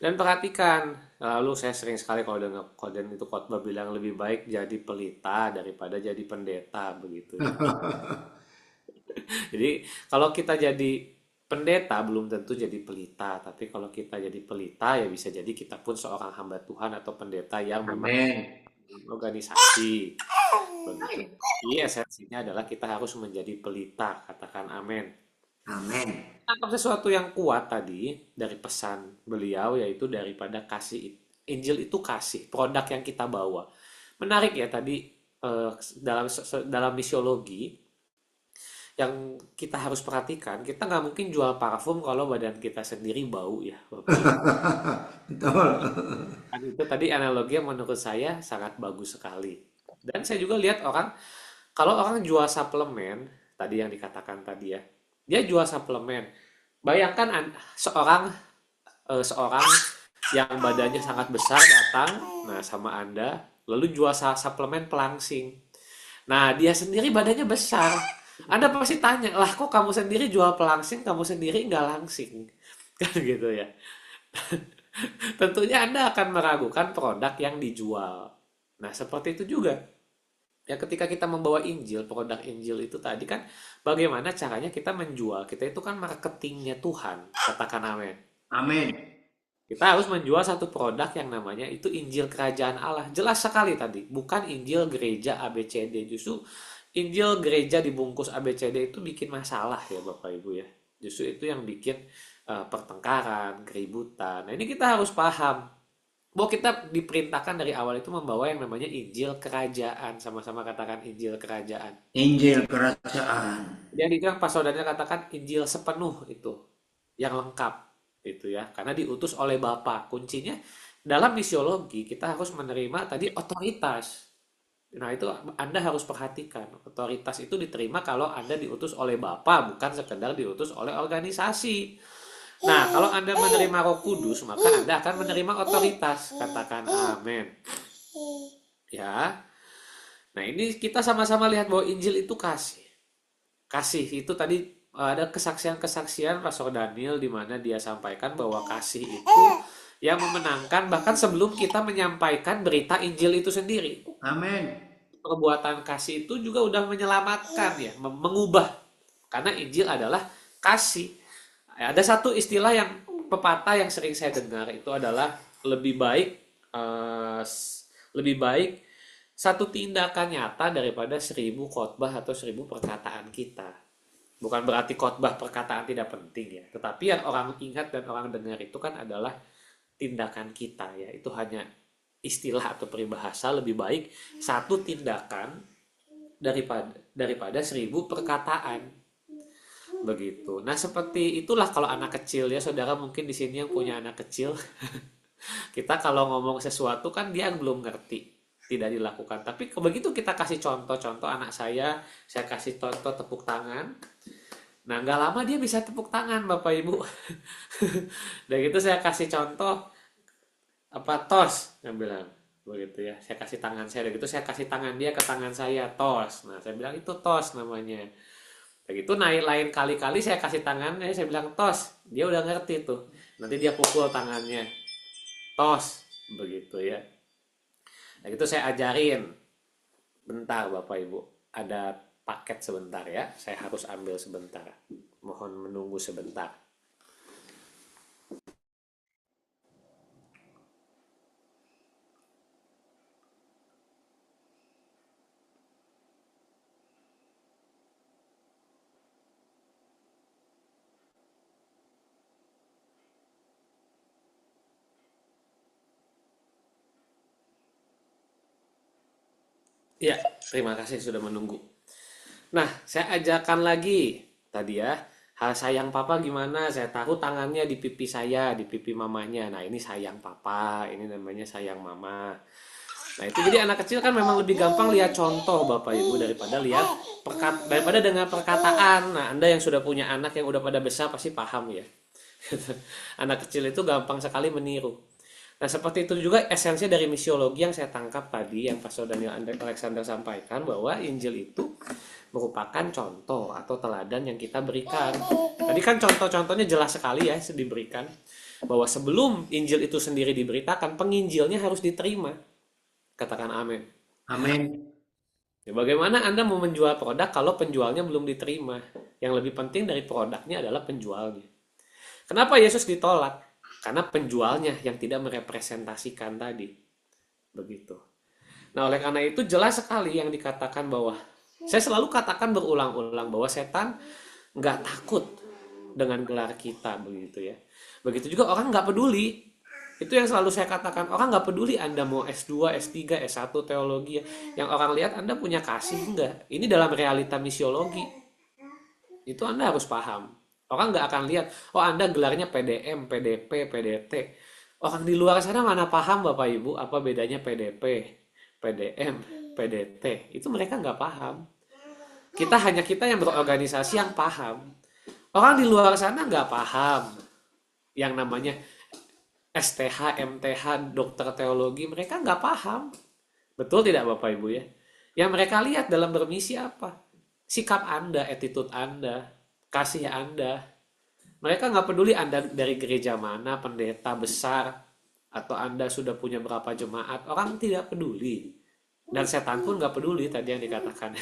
S2: Dan perhatikan, lalu saya sering sekali kalau dengar Koden itu khotbah bilang lebih baik jadi pelita daripada jadi pendeta begitu. Jadi kalau kita jadi pendeta belum tentu jadi pelita, tapi kalau kita jadi pelita ya bisa jadi kita pun seorang hamba Tuhan atau pendeta yang memang organisasi. Begitu. Jadi esensinya adalah kita harus menjadi pelita, katakan amin.
S1: Amin.
S2: Tangkap sesuatu yang kuat tadi dari pesan beliau, yaitu daripada kasih. Injil itu kasih, produk yang kita bawa. Menarik ya tadi dalam misiologi yang kita harus perhatikan, kita nggak mungkin jual parfum kalau badan kita sendiri bau ya.
S1: Betul.
S2: Kan itu tadi analogi yang menurut saya sangat bagus sekali. Dan saya juga lihat kalau orang jual suplemen, tadi yang dikatakan tadi ya, dia jual suplemen. Bayangkan seorang yang badannya sangat besar datang, nah sama Anda, lalu jual suplemen pelangsing. Nah dia sendiri badannya besar. Anda pasti tanya, lah kok kamu sendiri jual pelangsing, kamu sendiri nggak langsing, kan gitu ya. tentunya Anda akan meragukan produk yang dijual. Nah, seperti itu juga. Ya, ketika kita membawa Injil, produk Injil itu tadi kan bagaimana caranya kita menjual. Kita itu kan marketingnya Tuhan, katakan amin.
S1: Amin.
S2: Kita harus menjual satu produk yang namanya itu Injil Kerajaan Allah. Jelas sekali tadi, bukan Injil gereja ABCD. Justru Injil gereja dibungkus ABCD itu bikin masalah ya Bapak Ibu ya. Justru itu yang bikin pertengkaran, keributan. Nah, ini kita harus paham bahwa kita diperintahkan dari awal itu membawa yang namanya Injil Kerajaan. Sama-sama katakan Injil Kerajaan.
S1: Injil kerajaan.
S2: Jadi itu yang Pak Saudaranya katakan Injil sepenuh itu, yang lengkap itu ya, karena diutus oleh Bapa. Kuncinya dalam misiologi kita harus menerima tadi otoritas. Nah, itu Anda harus perhatikan. Otoritas itu diterima kalau Anda diutus oleh Bapa, bukan sekedar diutus oleh organisasi. Nah, kalau Anda menerima Roh Kudus, maka Anda akan menerima otoritas. Katakan amin. Ya. Nah, ini kita sama-sama lihat bahwa Injil itu kasih. Kasih itu tadi ada kesaksian-kesaksian Pastor Daniel di mana dia sampaikan bahwa kasih itu yang memenangkan bahkan sebelum kita menyampaikan berita Injil itu sendiri.
S1: Amin.
S2: Perbuatan kasih itu juga udah menyelamatkan ya, mengubah. Karena Injil adalah kasih. Ada satu istilah yang pepatah yang sering saya dengar itu adalah lebih baik eh, lebih baik satu tindakan nyata daripada 1000 khotbah atau 1000 perkataan kita. Bukan berarti khotbah perkataan tidak penting ya, tetapi yang orang ingat dan orang dengar itu kan adalah tindakan kita ya. Itu hanya istilah atau peribahasa, lebih baik satu tindakan daripada 1000 perkataan. Begitu. Nah, seperti itulah kalau anak kecil ya, saudara mungkin di sini yang punya anak kecil. Kita kalau ngomong sesuatu kan dia belum ngerti, tidak dilakukan. Tapi begitu kita kasih contoh-contoh anak saya kasih contoh tepuk tangan. Nah, nggak lama dia bisa tepuk tangan, Bapak Ibu. Dan gitu saya kasih contoh apa tos, yang bilang begitu ya. Saya kasih tangan saya, dan gitu saya kasih tangan dia ke tangan saya, tos. Nah, saya bilang itu tos namanya. Begitu naik lain kali-kali saya kasih tangannya, saya bilang tos, dia udah ngerti tuh. Nanti dia pukul tangannya, tos, begitu ya. Nah itu saya ajarin. Bentar Bapak Ibu, ada paket sebentar ya, saya harus ambil sebentar. Mohon menunggu sebentar. Ya, terima kasih sudah menunggu. Nah, saya ajarkan lagi tadi ya. Hal sayang papa gimana? Saya taruh tangannya di pipi saya, di pipi mamanya. Nah, ini sayang papa, ini namanya sayang mama. Nah, itu jadi anak kecil kan memang lebih gampang lihat contoh Bapak Ibu daripada daripada dengan perkataan. Nah, Anda yang sudah punya anak yang udah pada besar pasti paham ya. Anak kecil itu gampang sekali meniru. Nah, seperti itu juga esensi dari misiologi yang saya tangkap tadi yang Pastor Daniel Alexander sampaikan bahwa Injil itu merupakan contoh atau teladan yang kita berikan. Tadi kan contoh-contohnya jelas sekali ya diberikan bahwa sebelum Injil itu sendiri diberitakan, penginjilnya harus diterima. Katakan amin.
S1: Amin.
S2: Ya, bagaimana Anda mau menjual produk kalau penjualnya belum diterima? Yang lebih penting dari produknya adalah penjualnya. Kenapa Yesus ditolak? Karena penjualnya yang tidak merepresentasikan tadi. Begitu. Nah, oleh karena itu jelas sekali yang dikatakan bahwa saya selalu katakan berulang-ulang bahwa setan nggak takut dengan gelar kita begitu ya. Begitu juga orang nggak peduli. Itu yang selalu saya katakan, orang nggak peduli Anda mau S2, S3, S1 teologi ya. Yang orang lihat Anda punya kasih enggak. Ini dalam realita misiologi. Itu Anda harus paham. Orang nggak akan lihat, oh Anda gelarnya PDM, PDP, PDT. Orang di luar sana mana paham Bapak Ibu apa bedanya PDP, PDM, PDT. Itu mereka nggak paham. Kita yang berorganisasi yang paham. Orang di luar sana nggak paham. Yang namanya STH, MTH, dokter teologi, mereka nggak paham. Betul tidak Bapak Ibu ya? Yang mereka lihat dalam bermisi apa? Sikap Anda, attitude Anda, kasih Anda. Mereka nggak peduli Anda dari gereja mana, pendeta besar, atau Anda sudah punya berapa jemaat. Orang tidak peduli. Dan setan pun nggak peduli tadi yang dikatakan.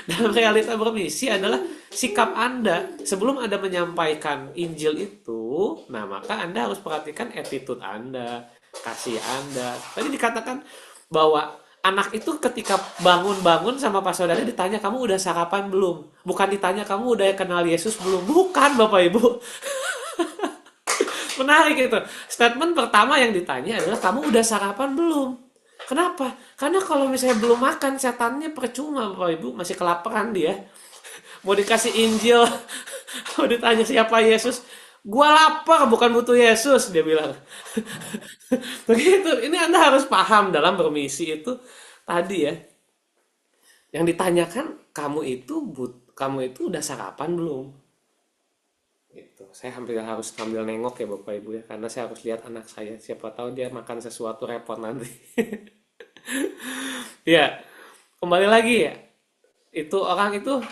S2: Dalam realita bermisi adalah sikap Anda. Sebelum Anda menyampaikan Injil itu, nah maka Anda harus perhatikan attitude Anda, kasih Anda. Tadi dikatakan bahwa anak itu ketika bangun-bangun sama pas saudara ditanya, kamu udah sarapan belum? Bukan ditanya, kamu udah kenal Yesus belum? Bukan, Bapak Ibu. Menarik itu. Statement pertama yang ditanya adalah, kamu udah sarapan belum? Kenapa? Karena kalau misalnya belum makan, setannya percuma, Bapak Ibu. Masih kelaparan dia. Mau dikasih Injil, mau ditanya siapa Yesus, gua lapar, bukan butuh Yesus, dia bilang. Begitu. Ini Anda harus paham dalam bermisi itu tadi ya. Yang ditanyakan, kamu itu udah sarapan belum? Itu. Saya hampir harus sambil nengok ya Bapak Ibu ya, karena saya harus lihat anak saya. Siapa tahu dia makan sesuatu repot nanti. Ya, kembali lagi ya. Itu orang itu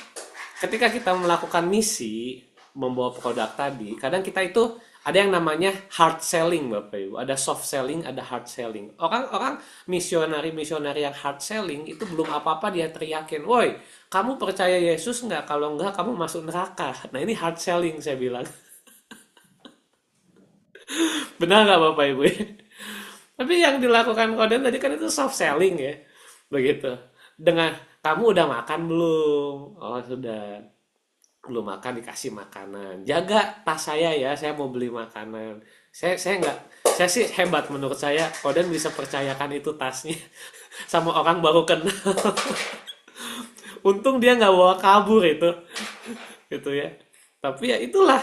S2: ketika kita melakukan misi membawa produk tadi, kadang kita itu ada yang namanya hard selling Bapak Ibu, ada soft selling, ada hard selling. Orang-orang misionari-misionari yang hard selling itu belum apa-apa dia teriakin, woi, kamu percaya Yesus nggak? Kalau nggak kamu masuk neraka. Nah ini hard selling saya bilang. Benar nggak Bapak Ibu? Tapi yang dilakukan Koden tadi kan itu soft selling ya, begitu. Dengan kamu udah makan belum? Oh sudah. Belum makan dikasih makanan. Jaga tas saya mau beli makanan. Saya nggak, saya sih hebat menurut saya. Koden bisa percayakan itu tasnya sama orang baru kenal. Untung dia nggak bawa kabur itu ya. Tapi ya itulah,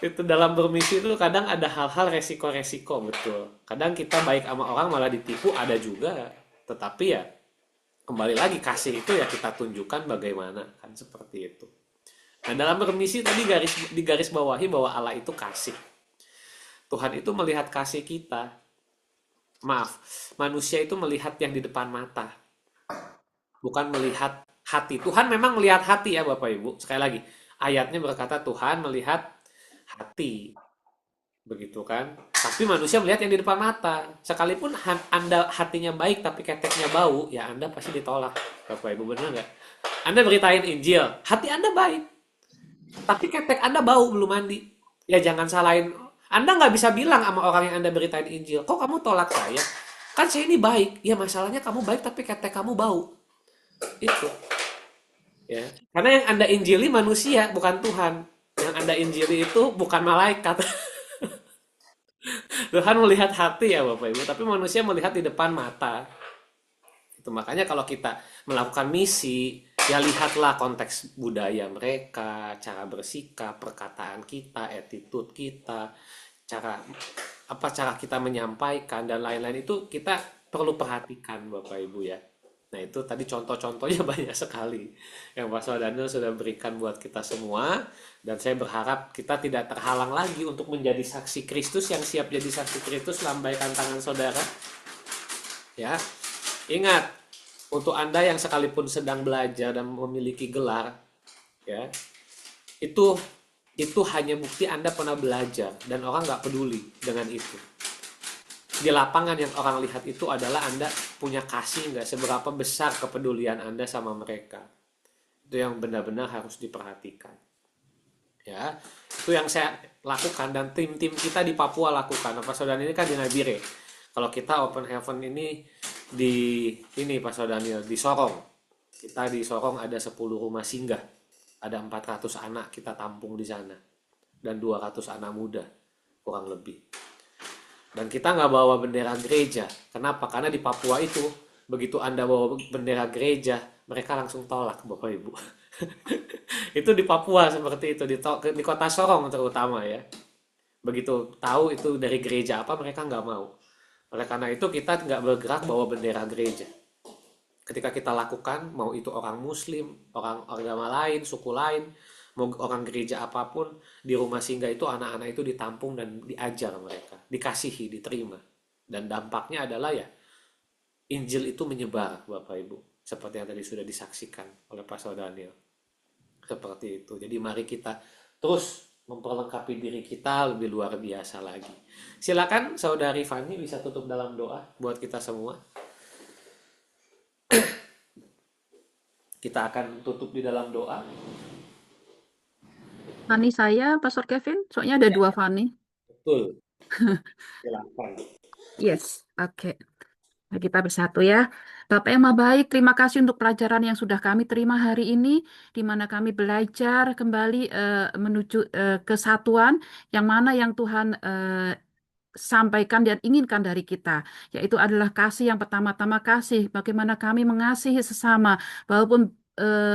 S2: itu dalam bermisi itu kadang ada hal-hal resiko-resiko betul. Kadang kita baik sama orang malah ditipu ada juga. Tetapi ya kembali lagi kasih itu ya kita tunjukkan bagaimana kan seperti itu. Nah, dalam bermisi tadi digaris bawahi bahwa Allah itu kasih. Tuhan itu melihat kasih kita. Maaf, manusia itu melihat yang di depan mata, bukan melihat hati. Tuhan memang melihat hati ya Bapak Ibu. Sekali lagi, ayatnya berkata Tuhan melihat hati. Begitu kan? Tapi manusia melihat yang di depan mata. Sekalipun Anda hatinya baik tapi keteknya bau, ya Anda pasti ditolak. Bapak Ibu benar nggak? Anda beritain Injil, hati Anda baik. Tapi ketek Anda bau belum mandi. Ya jangan salahin. Anda nggak bisa bilang sama orang yang Anda beritain Injil, kok kamu tolak saya? Kan saya ini baik. Ya masalahnya kamu baik tapi ketek kamu bau. Itu. Ya. Karena yang Anda injili manusia, bukan Tuhan. Yang Anda injili itu bukan malaikat. Tuhan melihat hati ya Bapak Ibu, tapi manusia melihat di depan mata. Itu makanya kalau kita melakukan misi, ya lihatlah konteks budaya mereka, cara bersikap, perkataan kita, attitude kita, cara kita menyampaikan dan lain-lain itu kita perlu perhatikan Bapak Ibu ya. Nah itu tadi contoh-contohnya banyak sekali yang Pastor Daniel sudah berikan buat kita semua. Dan saya berharap kita tidak terhalang lagi untuk menjadi saksi Kristus yang siap jadi saksi Kristus. Lambaikan tangan saudara. Ya, ingat, untuk Anda yang sekalipun sedang belajar dan memiliki gelar, ya, itu hanya bukti Anda pernah belajar dan orang nggak peduli dengan itu. Di lapangan yang orang lihat itu adalah Anda punya kasih nggak, seberapa besar kepedulian Anda sama mereka. Itu yang benar-benar harus diperhatikan. Ya, itu yang saya lakukan dan tim-tim kita di Papua lakukan. Pak Saudara ini kan di Nabire. Kalau kita Open Heaven ini Pak Saudara di Sorong. Kita di Sorong ada 10 rumah singgah. Ada 400 anak kita tampung di sana. Dan 200 anak muda kurang lebih. Dan kita nggak bawa bendera gereja. Kenapa? Karena di Papua itu, begitu Anda bawa bendera gereja, mereka langsung tolak, Bapak Ibu. Itu di Papua seperti itu, di kota Sorong terutama ya. Begitu tahu itu dari gereja apa, mereka nggak mau. Oleh karena itu kita nggak bergerak bawa bendera gereja. Ketika kita lakukan, mau itu orang Muslim, orang agama lain, suku lain, mau orang gereja apapun, di rumah singgah itu anak-anak itu ditampung dan diajar mereka, dikasihi, diterima. Dan dampaknya adalah ya, Injil itu menyebar Bapak Ibu. Seperti yang tadi sudah disaksikan oleh Pastor Daniel. Seperti itu. Jadi mari kita terus memperlengkapi diri kita lebih luar biasa lagi. Silakan Saudari Fani bisa tutup dalam doa buat kita semua. Kita akan tutup di dalam doa.
S3: Fani saya, Pastor Kevin, soalnya ada dua Fani.
S2: Betul. Silakan.
S3: Yes, oke. Nah, kita bersatu ya. Bapak yang Maha Baik, terima kasih untuk pelajaran yang sudah kami terima hari ini, di mana kami belajar kembali menuju kesatuan, yang mana yang Tuhan sampaikan dan inginkan dari kita, yaitu adalah kasih yang pertama-tama kasih, bagaimana kami mengasihi sesama, walaupun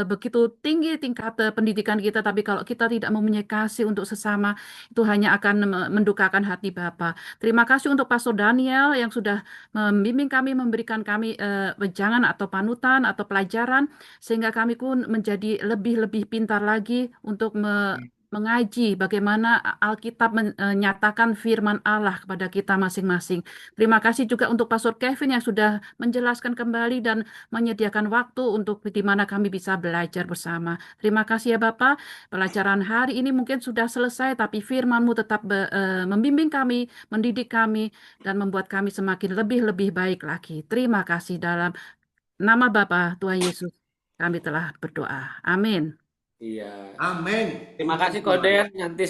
S3: begitu tinggi tingkat pendidikan kita, tapi kalau kita tidak mempunyai kasih untuk sesama, itu hanya akan mendukakan hati Bapa. Terima kasih untuk Pastor Daniel yang sudah membimbing kami, memberikan kami wejangan atau panutan atau pelajaran, sehingga kami pun menjadi lebih-lebih pintar lagi untuk mengaji bagaimana Alkitab menyatakan firman Allah kepada kita masing-masing. Terima kasih juga untuk Pastor Kevin yang sudah menjelaskan kembali dan menyediakan waktu untuk di mana kami bisa belajar bersama. Terima kasih ya Bapak. Pelajaran hari ini mungkin sudah selesai, tapi firman-Mu tetap membimbing kami, mendidik kami, dan membuat kami semakin lebih-lebih baik lagi. Terima kasih dalam nama Bapa Tuhan Yesus. Kami telah berdoa. Amin.
S2: Iya.
S1: Amin.
S2: Terima
S1: Puji
S2: kasih
S1: Tuhan.
S2: Koden. Nanti